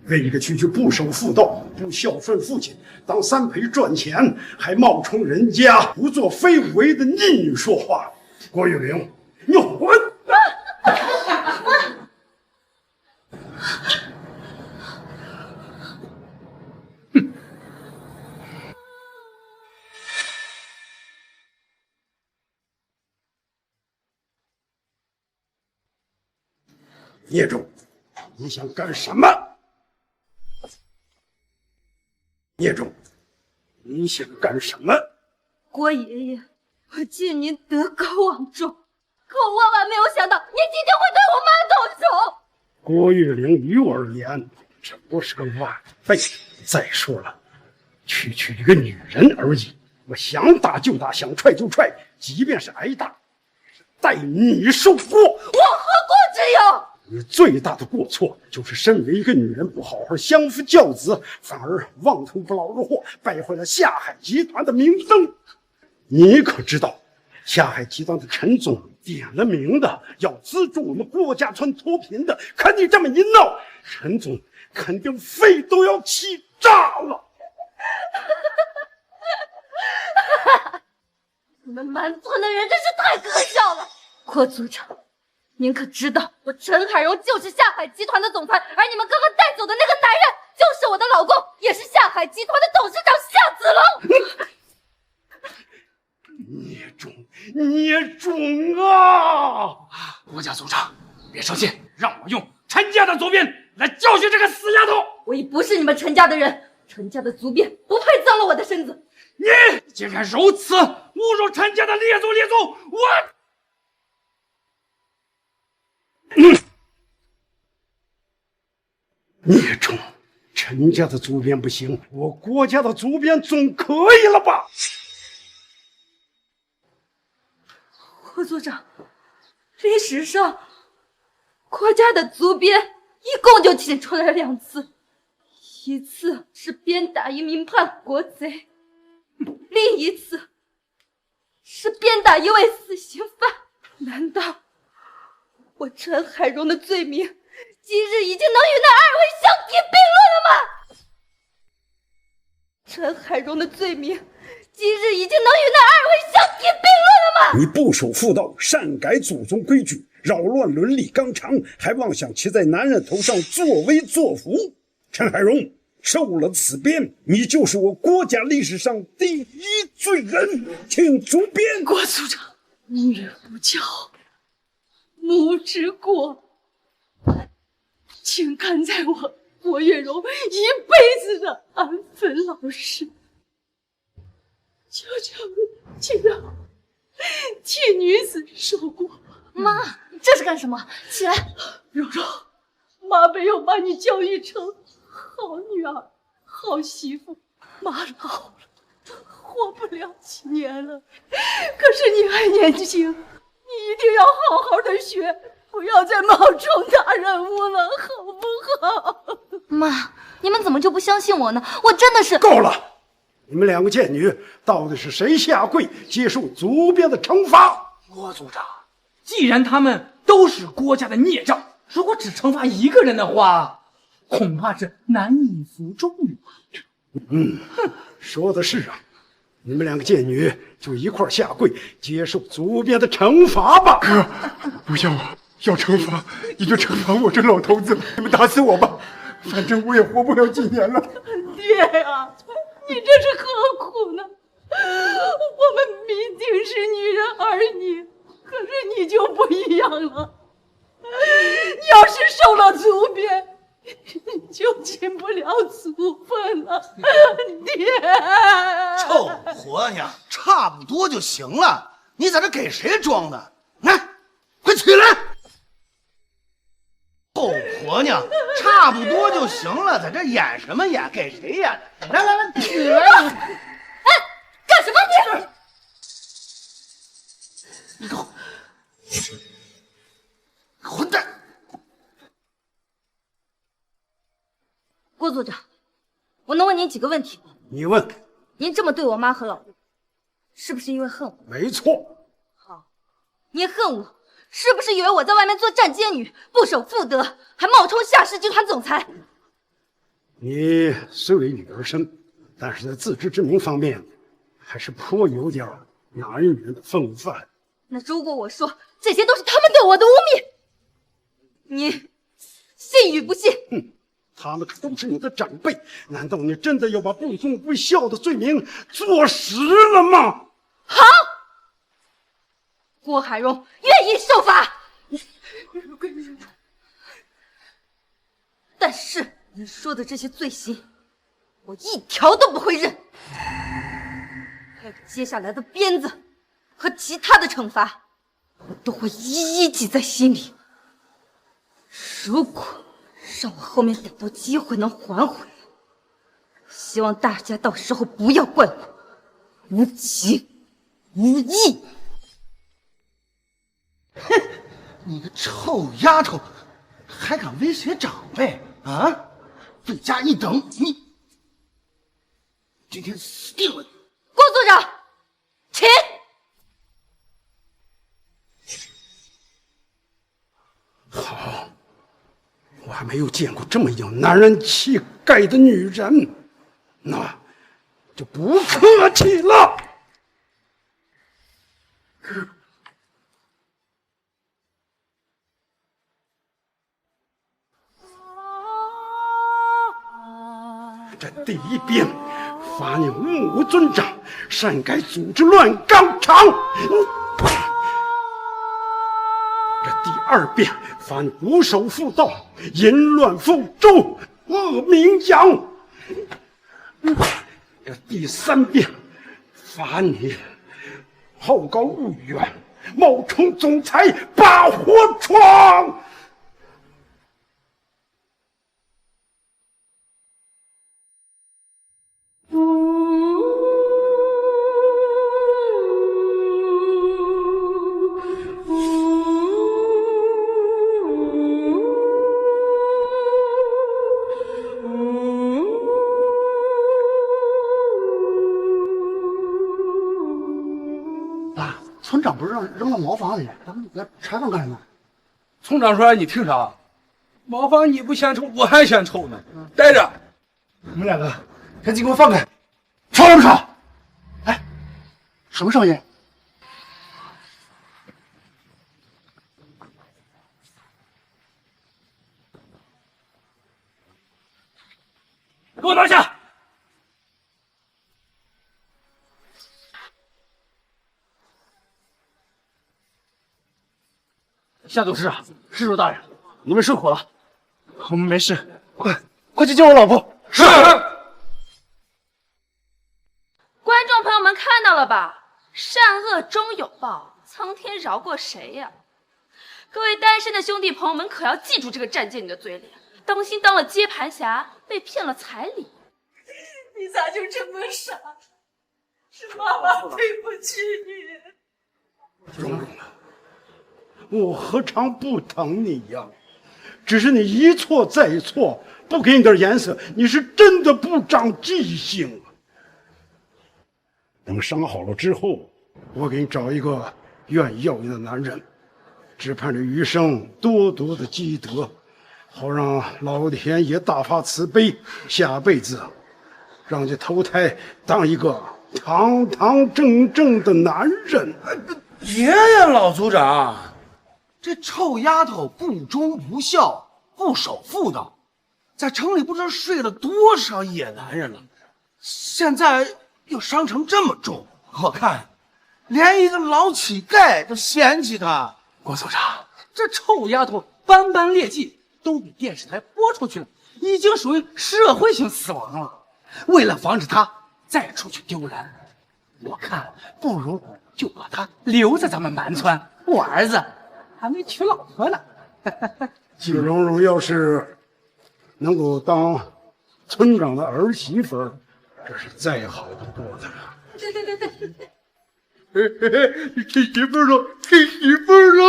为一个区区不守妇道、不孝顺父亲，当三陪赚钱，还冒充人家胡作非为的逆女说话，郭玉玲，你混！孽种，你想干什么？孽种，你想干什么？郭爷爷，我敬您德高望重，可我万万没有想到您今天会对我妈动手。郭玉玲于我而言，只不过是个晚辈。再说了，区区一个女人而已，我想打就打，想踹就踹，即便是挨打，待你受过。我何过之有？你最大的过错就是身为一个女人不好好相夫教子，反而妄图不劳而获，败坏了下海集团的名声。你可知道，下海集团的陈总点了名的要资助我们郭家村脱贫的，可你这么一闹，陈总肯定肺都要气炸了。你们满村的人真是太可笑了。郭组长，您可知道我陈海荣就是下海集团的总裁，而你们刚刚带走的那个男人就是我的老公，也是下海集团的董事长夏子龙。孽种啊！郭家族长，别生气，让我用陈家的族鞭来教训这个死丫头。我已不是你们陈家的人，陈家的族鞭不配脏了我的身子。你竟然如此侮辱陈家的列祖列宗，孽种，陈家的族鞭不行，我郭家的族鞭总可以了吧？郭组长，历史上郭家的族鞭一共就请出来2次，一次是鞭打一名叛国贼，另一次是鞭打一位死刑犯。难道我陈海荣的罪名今日已经能与那2位相提并论了吗？陈海荣的罪名今日已经能与那2位相提并论了吗？你不守妇道，擅改祖宗规矩，扰乱伦理纲常，还妄想骑在男人头上作威作福。陈海荣，受了此鞭，你就是我国家历史上第一罪人，请主鞭。郭组长，无人不教，母之过，请看在郭月柔一辈子的安分老实，求求你，请让替女子受过。妈，你这是干什么？起来，柔柔，妈没有把你教育成好女儿、好媳妇，妈老了，活不了几年了。可是你还年轻，你一定要好好的学，不要再冒充大人物了，好不好？妈，你们怎么就不相信我呢？我真的是……够了！你们两个贱女，到底是谁下跪接受族编的惩罚？郭组长，既然他们都是郭家的孽障，如果只惩罚一个人的话，恐怕是难以服众啊。说的是啊，你们两个贱女就一块下跪接受族编的惩罚吧。哥，不要啊！要惩罚你就惩罚我这老头子，你们打死我吧，反正我也活不了几年了。爹呀，你这是何苦呢？我们明明是女人儿女，可是你就不一样了。你要是受了族编，你就进不了族分了，爹。臭婆娘，差不多就行了，你在这给谁装的？来，快起来！臭婆娘，差不多就行了，在这演什么演？给谁演？来来来，起来！哎，干什么你？你给我混蛋！郭组长，我能问您几个问题吗？你问。您这么对我妈和老公，是不是因为恨我？没错。好，您恨我，是不是以为我在外面做站街女，不守妇德，还冒充夏氏集团总裁？你虽为女儿身，但是在自知之明方面，还是颇有点男人的风范。那如果我说这些都是他们对我的污蔑，你信与不信？他们可都是你的长辈，难道你真的要把不忠不孝的罪名坐实了吗？好，郭海荣愿意受罚。但是你说的这些罪行，我一条都不会认。还有接下来的鞭子和其他的惩罚，我都会一一记在心里。如果让我后面等到机会能还回来，希望大家到时候不要怪我无情无义。哼，你个臭丫头，还敢威胁长辈啊！罪加一等，你今天死定了！郭组长，请。好，我还没有见过这么有男人气概的女人，那就不客气了。这第一鞭罚你目无尊长，擅改组织乱纲常。这第二鞭罚你无守妇道，淫乱妇周，恶名扬。这第三鞭罚你好高骛远，冒充总裁，把火闯。村长不是扔了茅房里，咱们来柴房干什么？村长说让你听啥？茅房你不嫌臭，我还嫌臭呢。待着。你们两个赶紧给我放开！吵什么吵？哎，什么声音？给我拿夏董事长，施主大人，你们受苦了。我们没事，快去救我老婆。是。观众朋友们看到了吧？善恶终有报，苍天饶过谁呀？各位单身的兄弟朋友们，可要记住这个站见你的嘴脸，当心当了接盘侠被骗了彩礼。你咋就这么傻？是妈妈对不起你。蓉蓉啊，我何尝不疼你呀？只是你一错再错，不给你点颜色，你是真的不长记性啊！等伤好了之后，我给你找一个愿意要你的男人，只盼着余生多多的积德，好让老天爷大发慈悲，下辈子让你投胎当一个堂堂正正的男人。别呀，老组长，这臭丫头不忠不孝，不守妇道，在城里不知道睡了多少野男人了，现在又伤成这么重，我看连一个老乞丐都嫌弃她。郭组长，这臭丫头斑斑劣迹都比电视台播出去了，已经属于社会性死亡了。为了防止她再出去丢人，我看不如就把她留在咱们蛮村。我儿子还没娶老婆呢。季蓉蓉要是能够当村长的儿媳妇儿，这是再好不过的了。给媳妇了，给媳妇了！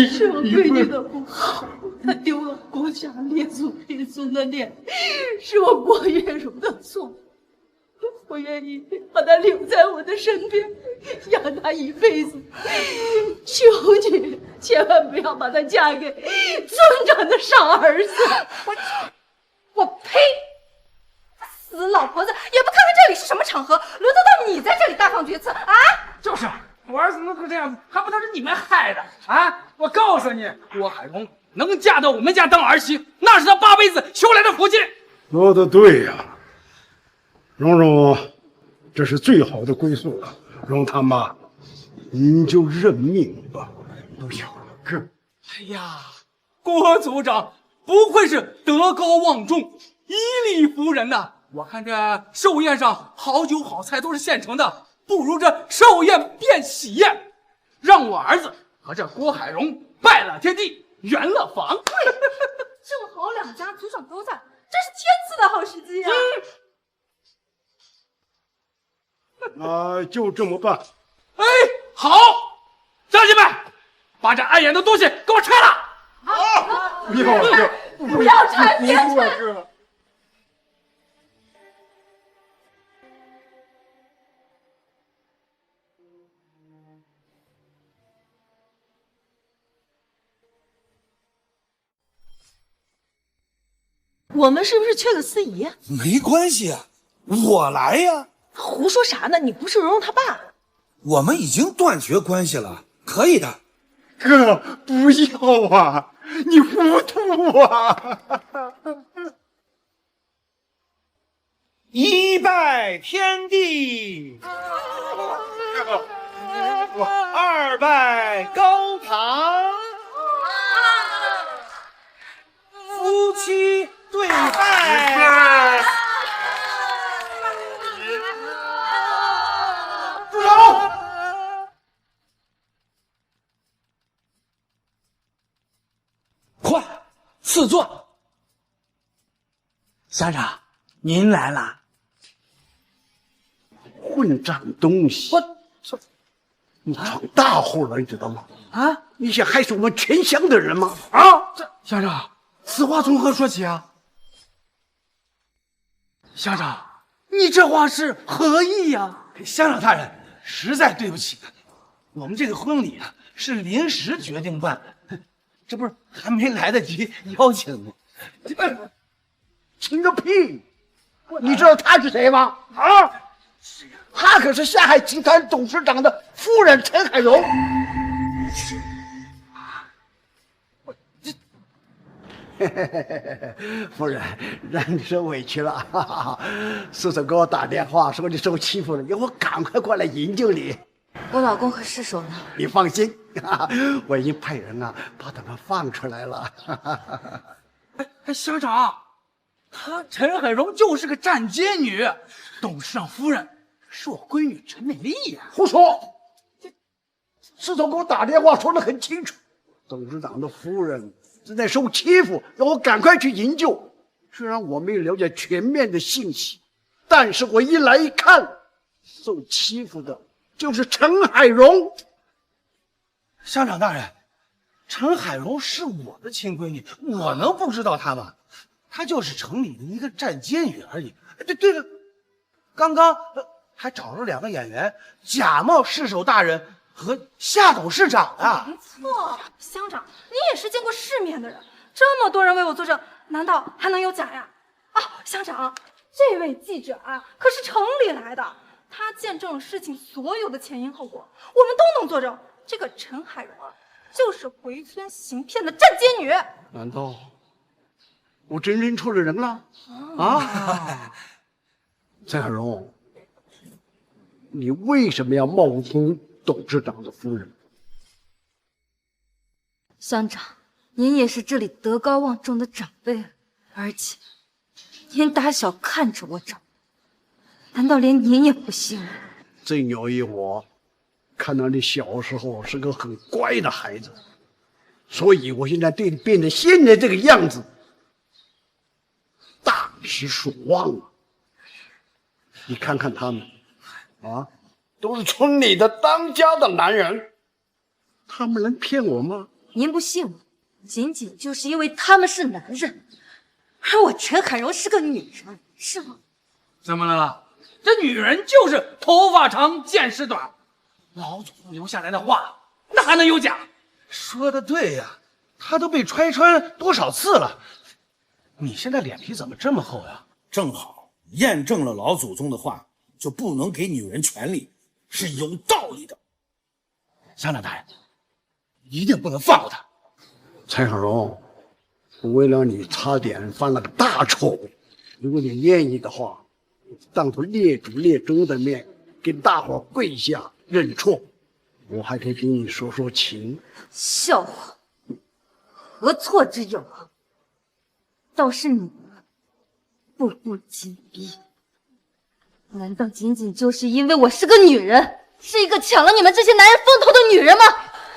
是我对你的不好，他丢了国家列祖列宗的脸，是我郭月如的错。我愿意把他留在我的身边，养他一辈子。求你千万不要把她嫁给村长的傻儿子！我呸！死老婆子，也不看看这里是什么场合，轮得到你在这里大放厥词啊？就是，我儿子能成这样子，还不都是你们害的啊！我告诉你，郭海荣能嫁到我们家当儿媳，那是他8辈子修来的福气。说的对呀，蓉蓉，这是最好的归宿了。蓉他妈，你就认命吧。不要了，哥。哎呀，郭组长不愧是德高望重、以理服人呐！我看这寿宴上好酒好菜都是现成的，不如这寿宴变喜宴，让我儿子和这郭海荣拜了天地，圆了房。正好两家组长都在，这是天赐的好时机啊！那就这么办。哎，好，乡亲们，把这碍眼的东西给我拆了！好，不要这，不要拆，别拆！我们是不是缺个司仪呀？没关系啊，我来呀。胡说啥呢？你不是蓉蓉他爸。我们已经断绝关系了，可以的。哥，不要啊！你糊涂啊！一拜天地，二拜高堂，夫妻对拜。住手！快，赐座。乡长，您来了。混账东西！你闯大祸了，你知道吗？啊！你想害死我们全乡的人吗？啊！这乡长，此话从何说起啊？乡长，你这话是何意呀？乡长大人，实在对不起，我们这个婚礼啊是临时决定办，这不是还没来得及邀请呢。请个屁！你知道他是谁吗？啊！他可是夏海集团董事长的夫人陈海荣。夫人，让你受委屈了。叔叔给我打电话说你受欺负了，要我赶快过来营救你。我老公和尸首呢？你放心，我已经派人把他们放出来了。乡长，她陈海荣就是个站街女，董事长夫人是我闺女陈美丽呀。胡说！市长给我打电话说得很清楚，董事长的夫人正在受欺负，让我赶快去营救。虽然我没有了解全面的信息，但是我一来一看，受欺负的就是陈海荣。乡长大人，陈海荣是我的亲闺女，我能不知道她吗？她就是城里的一个站街女而已。对了，刚刚还找了2个演员假冒市首大人和夏董事长的。没错，乡长，你也是见过世面的人，这么多人为我作证，难道还能有假呀？啊，乡长，这位记者啊，可是城里来的，他见证了事情所有的前因后果，我们都能作证。这个陈海荣啊，就是回村行骗的站街女。难道我真认错了人了？啊，陈海荣，你为什么要冒充董事长的夫人？乡长，您也是这里德高望重的长辈了，而且您打小看着我长，难道连您也不信我？正由于我看到你小时候是个很乖的孩子，所以我现在对你变成现在这个样子大失所望了。你看看他们啊，都是村里的当家的男人，他们能骗我吗？您不信我，仅仅就是因为他们是男人，而我陈海荣是个女人，是吗？怎么了？这女人就是头发长见识短，老祖宗留下来的话，那还能有假？说的对呀，他都被拆穿多少次了，你现在脸皮怎么这么厚呀？正好验证了老祖宗的话，就不能给女人权利，是有道理的。乡长大人，一定不能放过他。陈海荣，我为了你差点犯了个大错误，如果你愿意的话，当着列祖列宗的面跟大伙跪下认错，我还可以跟你说说情。笑话，何错之有啊？倒是你们步步紧逼，难道仅仅就是因为我是个女人，是一个抢了你们这些男人风头的女人吗？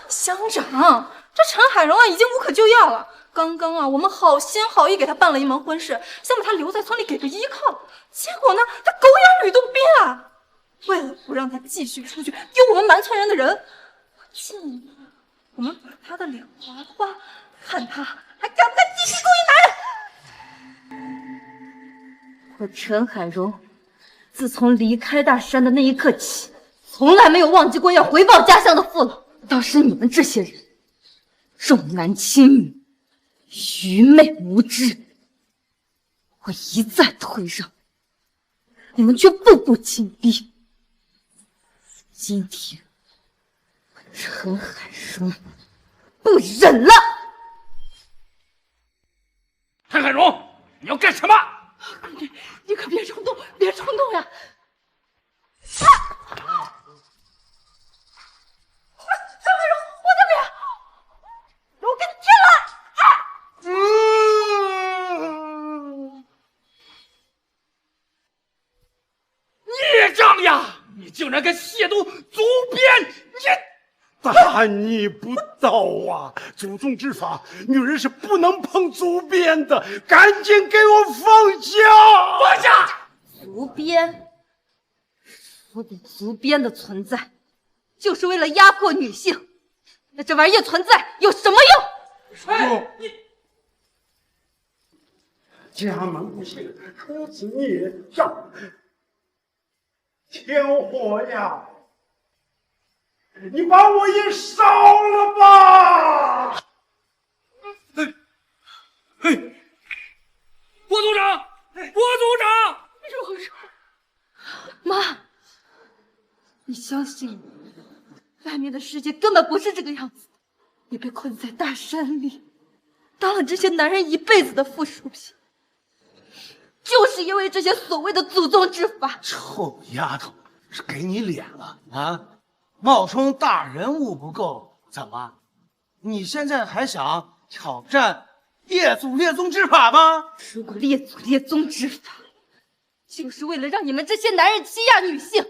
乡长，这陈海荣啊已经无可救药了。刚刚啊，我们好心好意给他办了一门婚事，想把他留在村里给个依靠，结果呢，他狗眼吕洞宾啊！为了不让他继续出去丢我们蛮村人的人，建议我们把他的脸划花，看他还敢不敢继续勾引男人。我陈海荣，自从离开大山的那一刻起，从来没有忘记过要回报家乡的父老。倒是你们这些人，重男轻女，愚昧无知，我一再退让，你们却步步紧逼。今天，我陈海荣不忍了。陈海荣，你要干什么？你可别冲动，别冲动呀！陈海荣，我的脸，我给你孽障呀！你竟然敢亵渎族编！大逆不道啊！祖宗之法，女人是不能碰族编的，赶紧给我放下！放下！族编，说的族编的存在，就是为了压迫女性。那这玩意儿存在有什么用？哎，你家门不幸，出此孽障，天火呀！你把我也烧了吧！郭组长，郭组长，妈，你相信我，外面的世界根本不是这个样子。你被困在大山里，当了这些男人一辈子的附属品，就是因为这些所谓的祖宗之法。臭丫头，是给你脸了啊！冒充大人物不够，怎么？你现在还想挑战列祖列宗之法吗？如果列祖列宗之法就是为了让你们这些男人欺压女性，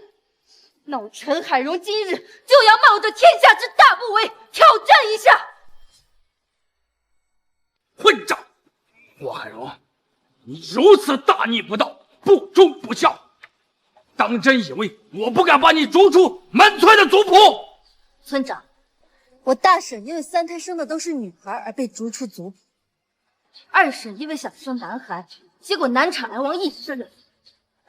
那我陈海荣今日就要冒着天下之大不韪挑战一下。混账！霍海荣，你如此大逆不道，不忠不孝，当真以为我不敢把你逐出满村的族谱？村长，我大婶因为3胎生的都是女孩而被逐出族谱，二婶因为想生男孩，结果难产而亡一身人。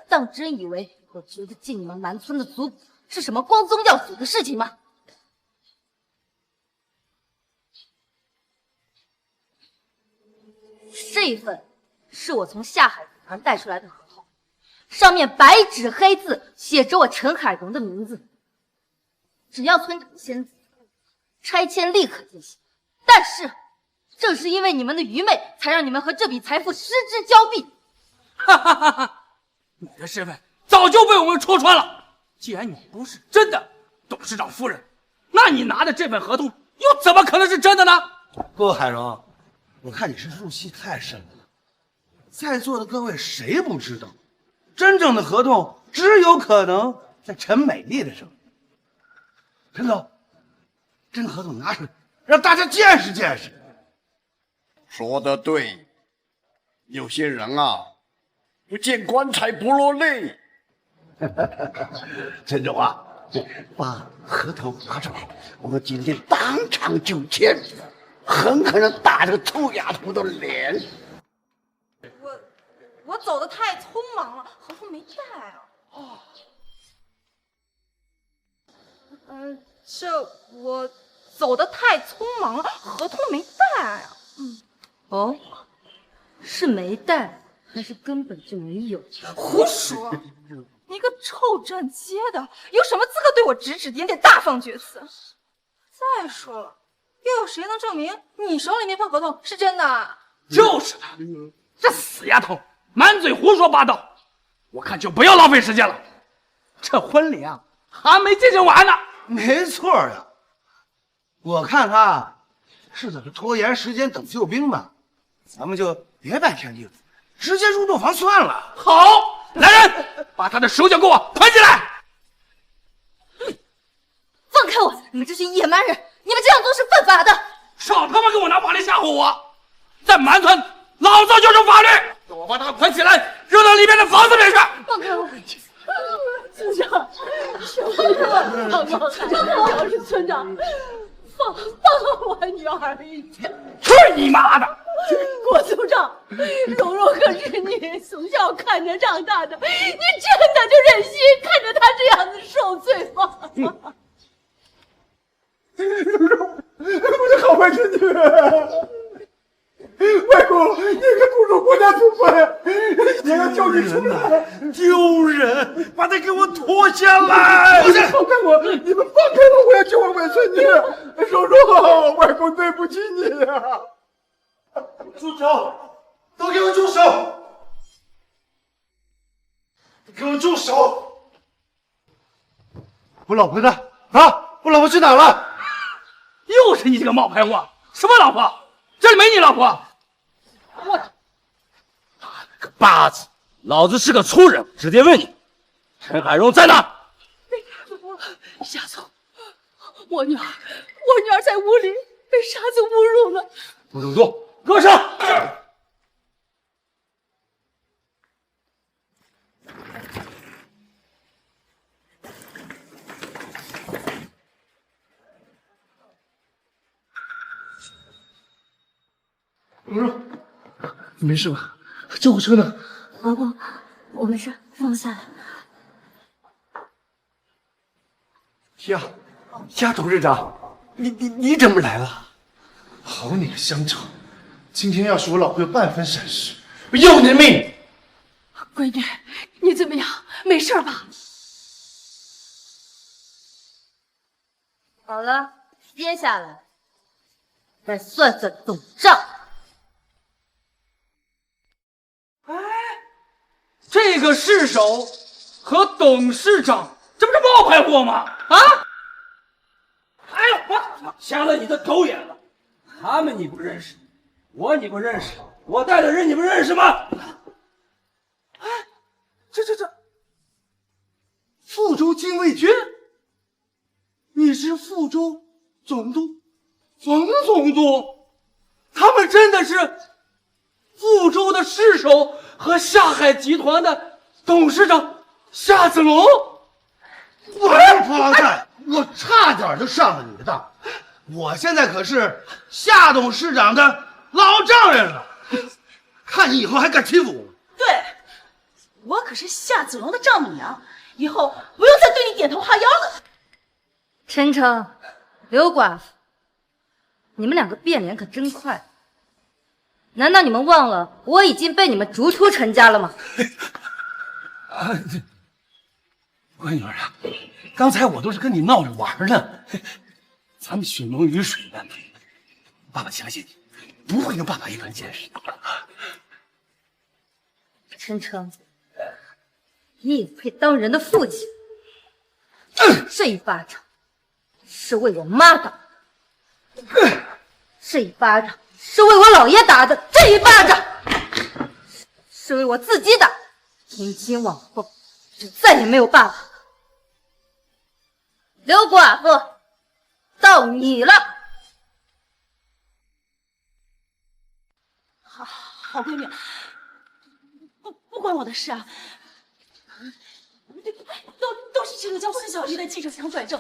当真以为我觉得进你们满村的族谱是什么光宗耀祖的事情吗？这一份是我从下海集团带出来的合同，上面白纸黑字写着我陈海荣的名字。只要村长签字，拆迁立刻进行。但是，正是因为你们的愚昧，才让你们和这笔财富失之交臂。哈哈哈哈！你的身份早就被我们戳穿了。既然你不是真的董事长夫人，那你拿的这份合同又怎么可能是真的呢？郭海荣，我看你是入戏太深了。在座的各位谁不知道，真正的合同只有可能在陈美丽的手里。陈总，真的合同拿出来，让大家见识见识。说得对，有些人啊，不见棺材不落泪。陈总啊，把合同拿出来，我今天当场就签，很可能打这个臭丫头的脸。我走的太匆忙了，合同没带啊。这我走的太匆忙了，合同没带啊。哦，是没带，还是根本就没有？胡说！你个臭站街的，有什么资格对我指指点点、大放厥词？再说了，又有谁能证明你手里那份合同是真的？就是他，这死丫头，满嘴胡说八道。我看就不要浪费时间了，这婚礼啊还没进行完呢。没错呀，我看他是在这拖延时间等救兵吧。咱们就别办天地了，直接入洞房算了。好，来人，把他的手脚给我捆起来！放开我！你们这些野蛮人，你们这样做是犯法的！少他妈给我拿法律吓唬我！在满村，老子就是法律！给我把他捆起来，扔到里面的房子里去！放开我！村长，要是村长放了我女儿一天。去你妈的！郭组长，蓉蓉可是你从小看着长大的，你真的就忍心看着她这样子受罪吗？我的好外甥女，外公，你可不入国家祖坟，你要叫你出来，丢人！把他给我拖下来！放开我！你们放开我！我要救我外孙女！蓉蓉，外公对不起你呀！住手！都给我住手！给我住手！我老婆呢？啊！我老婆去哪儿了？又是你这个冒牌货！什么老婆？这里没你老婆！我打了个巴子！老子是个粗人，直接问你，陈海荣在哪？夏总，我女儿在屋里被沙子侮辱了。不许动！给我上！蓉蓉，你没事吧？救护车呢？我没事，放下来。夏董事长，你怎么来了？好你个乡长，今天要是我老婆有半分闪失，我要你的命！闺女，你怎么样？没事吧？好了，接下来再算算总账。这个市首和董事长，这不是冒牌货吗？啊！他瞎了你的狗眼了。他们你不认识，我你不认识，我带的人你不认识吗？哎，这，富州禁卫军，你是富州总督冯总督，他们真的是富州的市首和下海集团的董事长夏子龙。王八蛋，我差点就上了你的当。我现在可是夏董事长的老丈人了，看你以后还敢欺负我？对，我可是夏子龙的丈母娘，以后不用再对你点头哈腰了。晨晨，刘寡妇，你们两个变脸可真快。难道你们忘了我已经被你们逐出陈家了吗？乖女儿啊，刚才我都是跟你闹着玩呢，咱们血浓于水的，爸爸相信你，不会跟爸爸一般见识的。晨晨，你也配当人的父亲？这一巴掌是为我妈打的，这一巴掌是为我老爷打的，这一巴掌是为我自己打。从今往后，就再也没有爸爸。刘寡妇，到你了。好闺女，不关我的事啊。都是这个叫孙小丽的记者想转正，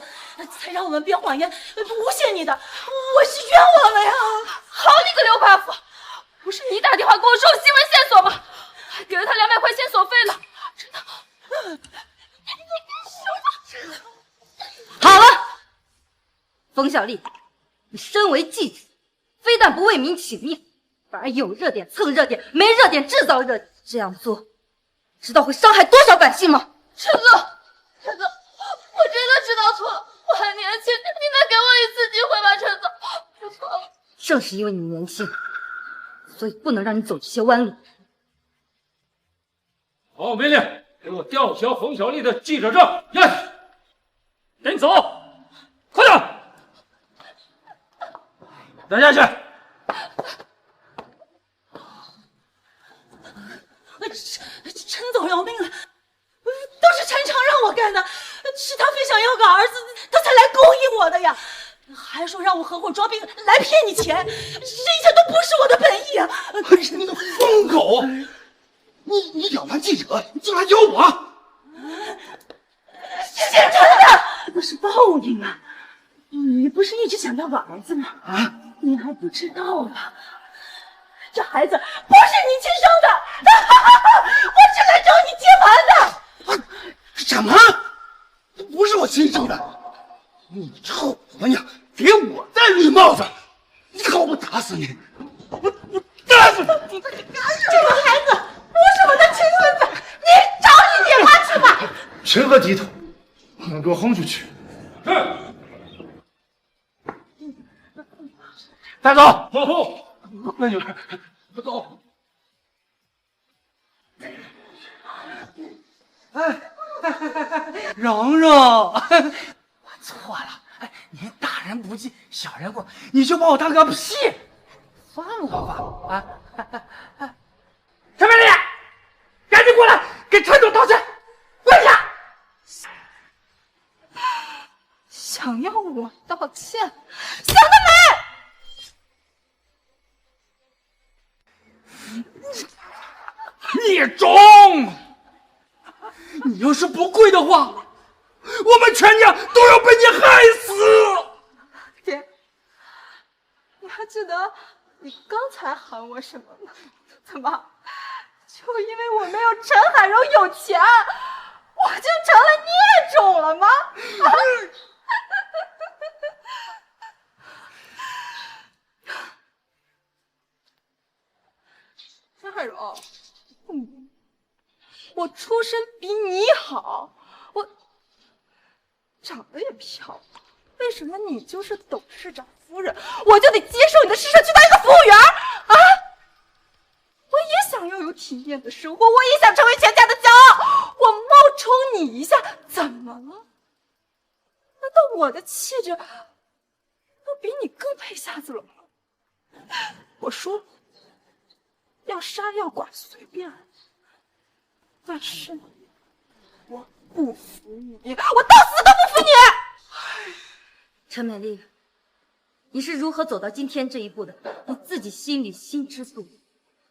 才让我们编谎言诬陷你的，我是冤枉了呀！好你个刘寡妇，不是你打电话跟我说新闻线索吗？还给了他200块线索费了，真的。好了，冯小丽，你身为记者，非但不为民请命，反而有热点蹭热点，没热点制造热点，这样做，知道会伤害多少百姓吗？陈总，我真的知道错了，我还年轻，你再给我一次机会吧，陈总，我错了。正是因为你年轻，所以不能让你走这些弯路。好，命令，给我吊销冯小丽的记者证，下去。给你走，快点，带下去。陈总饶命了，都是陈诚让我干的，是他非想要个儿子，他才来勾引我的呀，还说让我合伙装病来骗你钱，这一切都不是我的本意啊！你个疯狗，你咬完记者，你竟然咬我！姓陈的，那是报应啊！你不是一直想要个儿子吗？啊，你还不知道吧？这孩子不是你亲生的，我是来找你接盘的。什么？不是我亲生的！你臭婆娘，给我戴绿帽子！你看我打死你！我打死你！这个孩子不是我的亲孙子，你找你爹妈去吧！陈和低头，给我轰出去！是。带走。走。乖女儿，不走。蓉蓉，我错了，您大人不计小人过，你就把我当个屁，放我吧！啊！陈美丽，赶紧过来给陈总道歉，跪下！想要我道歉，想得美！孽种！你要是不跪的话，我们全家都要被你害死！爹，你还记得你刚才喊我什么吗？怎么，就因为我没有陈海荣有钱，我就成了孽种了吗？陈海荣，我出身比你好，我长得也漂亮，为什么你就是董事长夫人，我就得接受你的施舍去当一个服务员啊？我也想要有体面的生活，我也想成为全家的骄傲，我冒充你一下怎么了？难道我的气质都比你更配下子了吗？我说，要杀要剐随便，但是我不服你，我到死都不服你！陈美丽，你是如何走到今天这一步的？你自己心里心知肚明。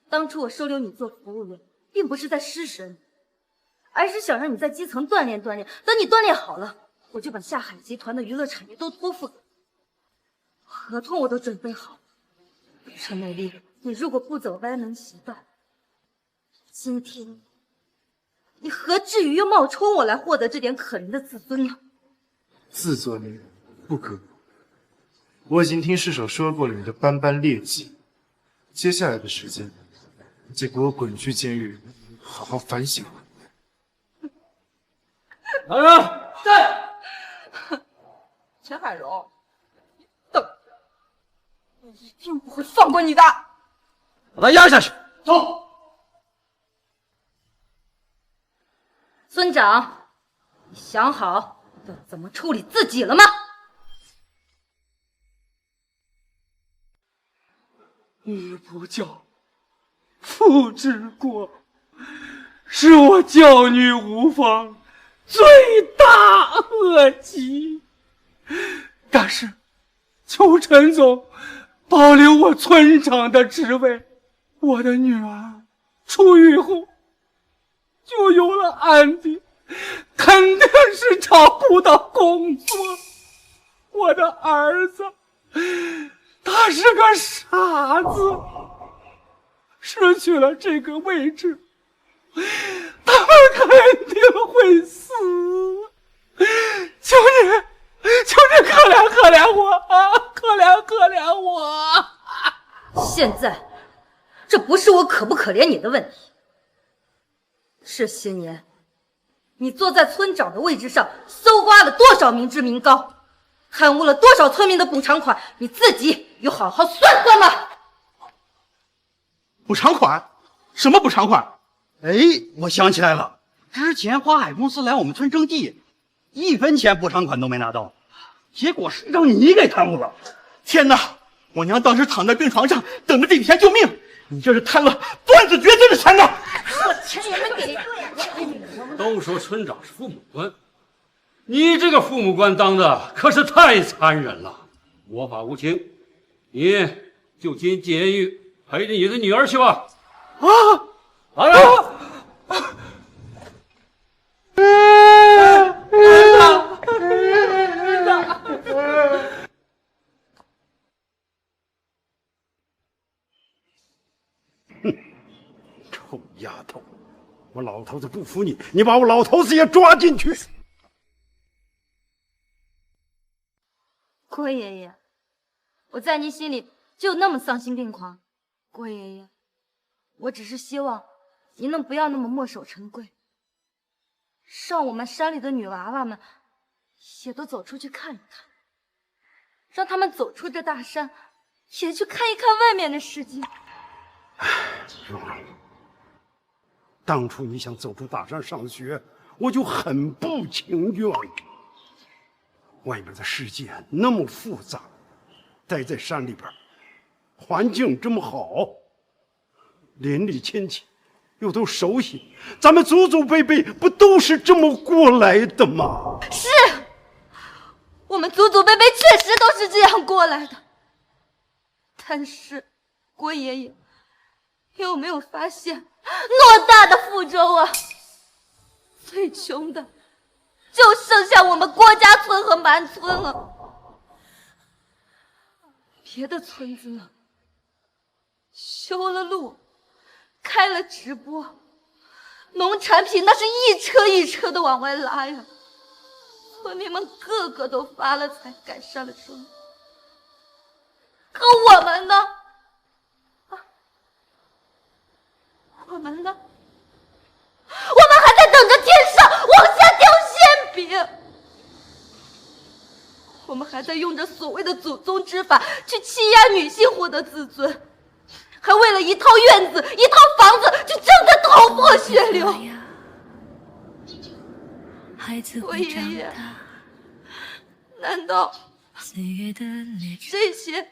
当初我收留你做服务员，并不是在施舍你，而是想让你在基层锻炼锻炼。等你锻炼好了，我就把下海集团的娱乐产业都托付给你，合同我都准备好了。陈美丽，你如果不走歪门邪道，今天你何至于又冒充我来获得这点可怜的自尊呢？自作孽不可。我已经听世手说过了你的斑斑劣迹，接下来的时间，你就给我滚去监狱，好好反省。来人，在。陈海荣，你等着，我一定不会放过你的。把他压下去。走。村长，你想好要怎么处理自己了吗？女不教，父之过，是我教女无方最大恶极。但是，求陈总保留我村长的职位。我的女儿出狱后就有了安定，肯定是找不到工作。我的儿子，他是个傻子，失去了这个位置，他们肯定会死。求你可怜可怜我啊！可怜可怜我！现在，这不是我可不可怜你的问题。这些年，你坐在村长的位置上，搜刮了多少民脂民膏，贪污了多少村民的补偿款，你自己有好好算算吗？补偿款？什么补偿款？哎，我想起来了，之前华海公司来我们村征地，1分钱补偿款都没拿到，结果是让你给贪污了。天哪！我娘当时躺在病床上，等着这几天救命。你这是贪了断子绝孙的钱呐！我钱也没给。都说村长是父母官，你这个父母官当的可是太残忍了，无法无情。你就进监狱陪着你的女儿去吧。啊！来人！臭丫头，我老头子不服你，你把我老头子也抓进去。郭爷爷，我在您心里就那么丧心病狂？郭爷爷，我只是希望您能不要那么墨守成规，让我们山里的女娃娃们也都走出去看一看，让他们走出这大山，也去看一看外面的世界。蓉蓉，当初你想走出大山上学，我就很不情愿。外面的世界那么复杂，待在山里边，环境这么好，邻里亲戚又都熟悉，咱们祖祖辈辈不都是这么过来的吗？是，我们祖祖辈辈确实都是这样过来的。但是，郭爷爷，你有没有发现，偌大的福州啊，最穷的就剩下我们郭家村和蛮村了。别的村子呢，修了路，开了直播，农产品那是一车一车的往外拉呀。村民们个个都发了财，改善了生活。可我们呢？我们呢？我们还在等着天上往下掉馅饼，我们还在用着所谓的祖宗之法去欺压女性获得自尊，还为了一套院子、一套房子去争得头破血流。我爷爷，难道这些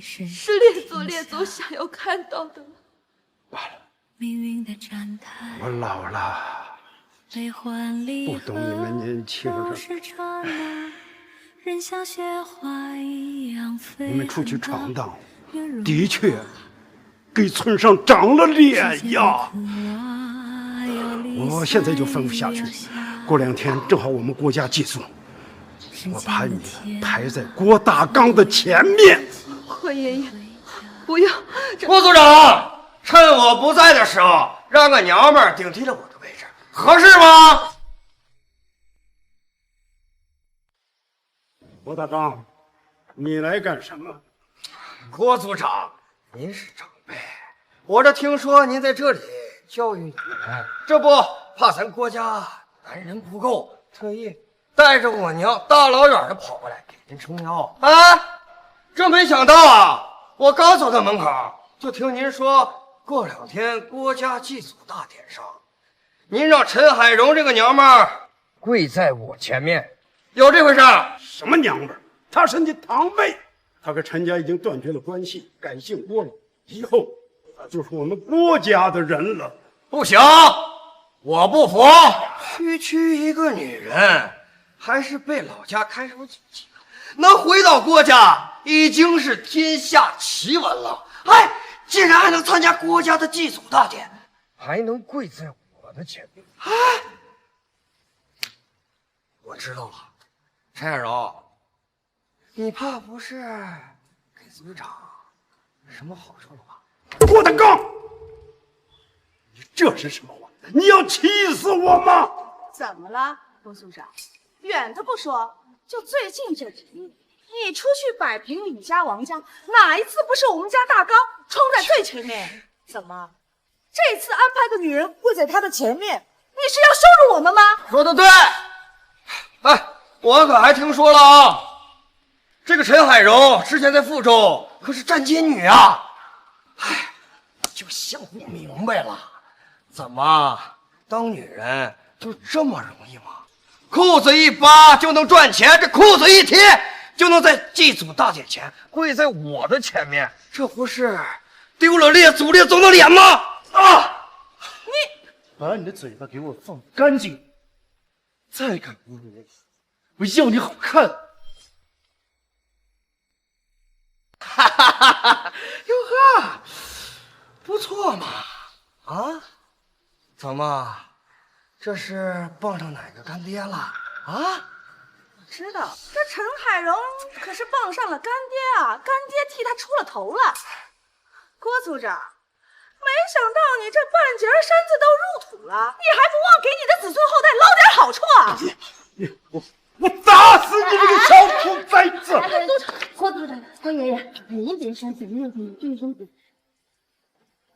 是列祖列宗想要看到的吗？我老了，不懂你们年轻人。你们出去闯荡，的确给村上长了脸呀。我现在就吩咐下去，过2天正好我们国家祭祖，我把你排在郭大纲的前面。霍爷爷，不要！郭组长，趁我不在的时候，让个娘们儿顶替了我的位置，合适吗？郭大纲，你来干什么？郭组长，您是长辈，我这听说您在这里教育女人，这不怕咱国家男人不够，特意带着我娘大老远的跑过来给您撑腰啊！这没想到啊，我刚走到门口，就听您说过2天国家祭祖大典上，您让陈海荣这个娘们儿跪在我前面，有这回事？什么娘们儿？她是你堂妹，她和陈家已经断绝了关系，改姓郭了，以后她就是我们郭家的人了。不行，我不服！区一个女人，还是被老家看守几级，能回到郭家，已经是天下奇闻了。哎，竟然还能参加郭家的祭祖大典，还能跪在我的前面。哎，我知道了，陈海荣，你怕不是给组长什么好处了吧？郭大纲，你这是什么话？你要气死我吗？怎么了，郭组长？远的不说，就最近这几日，你出去摆平李家、王家，哪一次不是我们家大刚冲在最前面？怎么，这次安排个女人跪在他的前面，你是要羞辱我们吗？说的对。哎，我可还听说了啊，这个陈海荣之前在富州可是站街女啊。哎，就想不明白了，怎么当女人就这么容易吗？裤子一扒就能赚钱，这裤子一提就能在祭祖大典前跪在我的前面，这不是丢了列祖列宗的脸吗？啊！你把你的嘴巴给我放干净，再敢侮辱我，我要你好看！哈哈哈哈！哟呵，不错嘛！啊？怎么？这是傍上哪个干爹了啊？我知道，这陈海荣可是傍上了干爹啊，干爹替他出了头了。郭组长，没想到你这半截身子都入土了，你还不忘给你的子孙后代捞点好处啊！我打死你这个小兔崽子！郭组长，郭爷爷，您别生气，您别生气。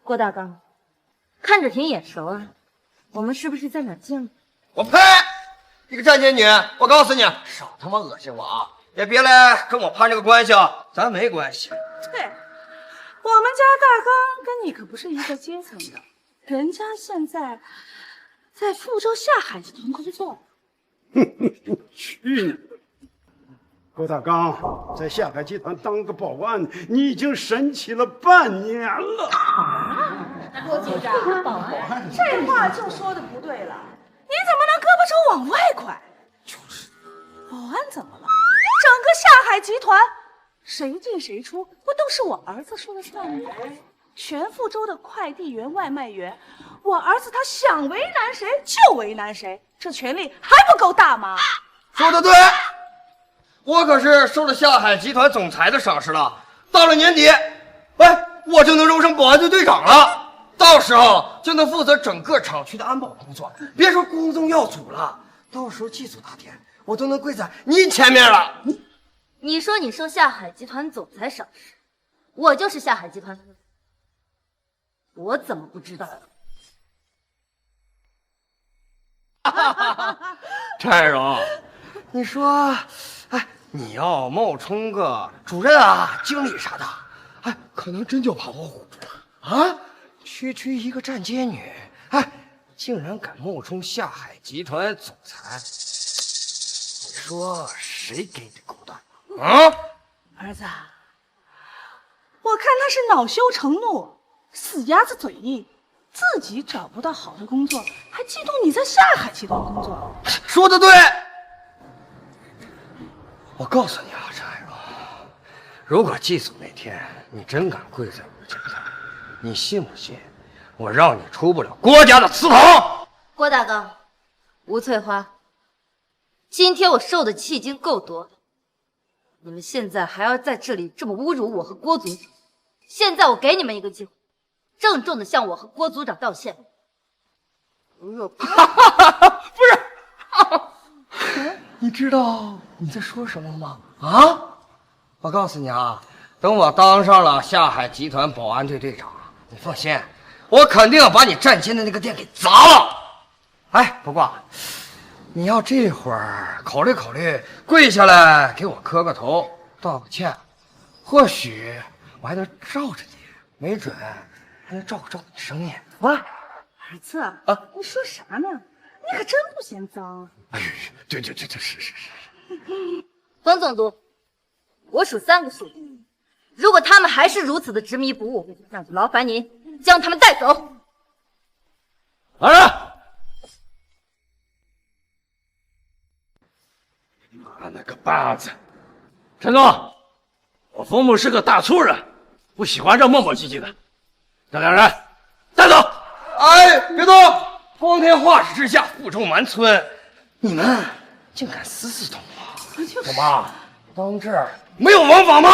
郭大刚，看着挺眼熟啊，我们是不是在哪见过？我呸！你个站街女，我告诉你，少他妈恶心我啊！也别来跟我攀这个关系啊，咱没关系。对，我们家大刚跟你可不是一个阶层的，人家现在在富州下海集团工作。去你的！郭大刚在下海集团当个保安，你已经神奇了半年了。郭组长，这话就说的不对了，你怎么能胳膊肘往外拐？就是，保安怎么了？整个下海集团谁进谁出，不都是我儿子说了算吗？全富州的快递员、外卖员，我儿子他想为难谁就为难谁，这权力还不够大吗？说的对，我可是受了下海集团总裁的赏识了。到了年底，哎，我就能荣升保安队队长了，到时候就能负责整个厂区的安保工作。别说光宗耀祖了，到时候祭祖大典，我都能跪在你前面了。你说你受下海集团总裁赏识，我就是下海集团。我怎么不知道？陈海荣，你说，哎，你要冒充个主任啊、经理啥的，哎，可能真就把我唬住了啊！区一个站街女，哎，竟然敢冒充下海集团总裁，你说谁给你的狗蛋？啊！儿子，我看他是恼羞成怒，死鸭子嘴硬，自己找不到好的工作，还嫉妒你在下海集团工作。说的对。我告诉你啊，陈海荣，如果祭祖那天你真敢跪在我脚下，你信不信我让你出不了郭家的祠堂？郭大刚，吴翠花，今天我受的气已经够多了，你们现在还要在这里这么侮辱我和郭组长。现在我给你们一个机会，郑重的向我和郭组长道歉。如若不你知道你在说什么吗？啊！我告诉你啊，等我当上了下海集团保安队队长，你放心，我肯定要把你站街的那个店给砸了。哎，不过你要这会儿考虑考虑，跪下来给我磕个头，道个歉，或许我还能罩着你，没准还能照顾照顾你生意啊。儿子啊，你说啥呢？你可真不嫌脏。哎，对，是。冯总督，我数3个数，如果他们还是如此的执迷不悟，那就劳烦您将他们带走。来人！妈了个巴子！陈总，我冯母是个大粗人，不喜欢这磨磨唧唧的，这两人带走。哎，别动！光天化日之下负重蛮村，你们竟敢私自动我！怎么，当这儿没有王法吗？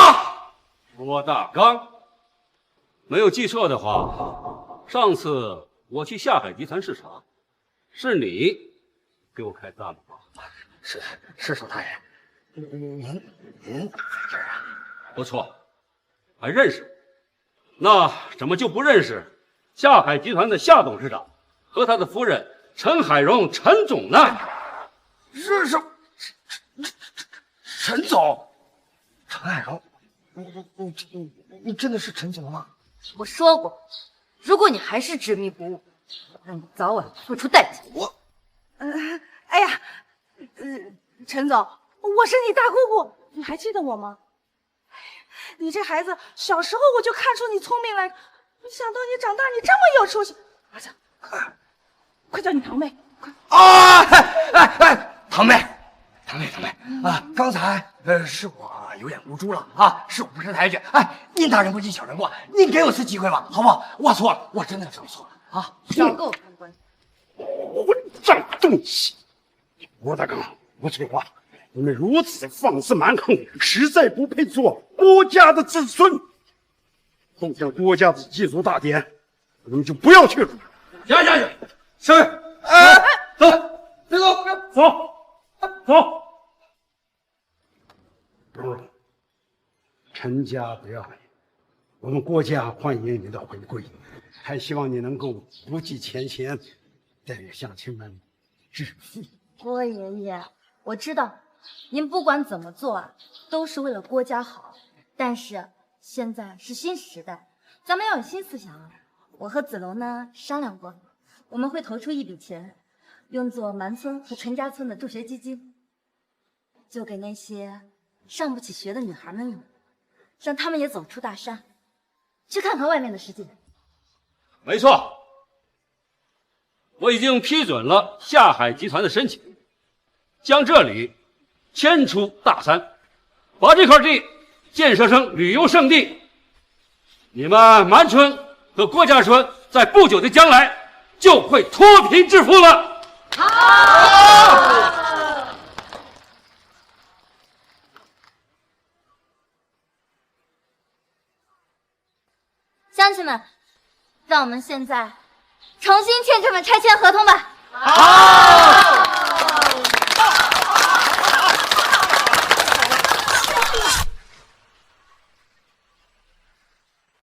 郭大刚，没有记错的话，上次我去下海集团视察，是你给我开单吗？是少大人，您在这儿啊？不错，还认识。那怎么就不认识下海集团的夏董事长和他的夫人陈海荣陈总呢？是陈总，陈海荣，你真的是陈总吗？我说过，如果你还是执迷不悟，让你早晚付出代价。哎呀，陈总，我是你大姑姑，你还记得我吗？你这孩子，小时候我就看出你聪明来，没想到你长大你这么有出息。儿子，快叫你堂妹，快！堂妹啊，刚才是我有眼无珠了啊，是我不识抬举。哎，您大人不计小人过，您给我次机会吧，好不好？我错了，我真的是错了啊！少给我攀关！混账东西！郭大刚、吴翠花，你们如此放肆蛮横，实在不配做郭家的子孙。后天郭家的祭祖大典，你们就不要去了。下去！是。走，别走，走。不是，陈家得爱，我们郭家欢迎你的回归，还希望你能够不计前嫌，带给乡亲们致富。郭爷爷，我知道您不管怎么做啊，都是为了郭家好。但是现在是新时代，咱们要有新思想啊！我和子龙呢商量过，我们会投出一笔钱，用作蛮村和陈家村的助学基金，就给那些上不起学的女孩们用，让她们也走出大山，去看看外面的世界。没错，我已经批准了下海集团的申请，将这里迁出大山，把这块地建设成旅游胜地。你们蛮村和郭家村在不久的将来就会脱贫致富了。好！乡亲们，让我们现在重新签这份拆迁合同吧。好。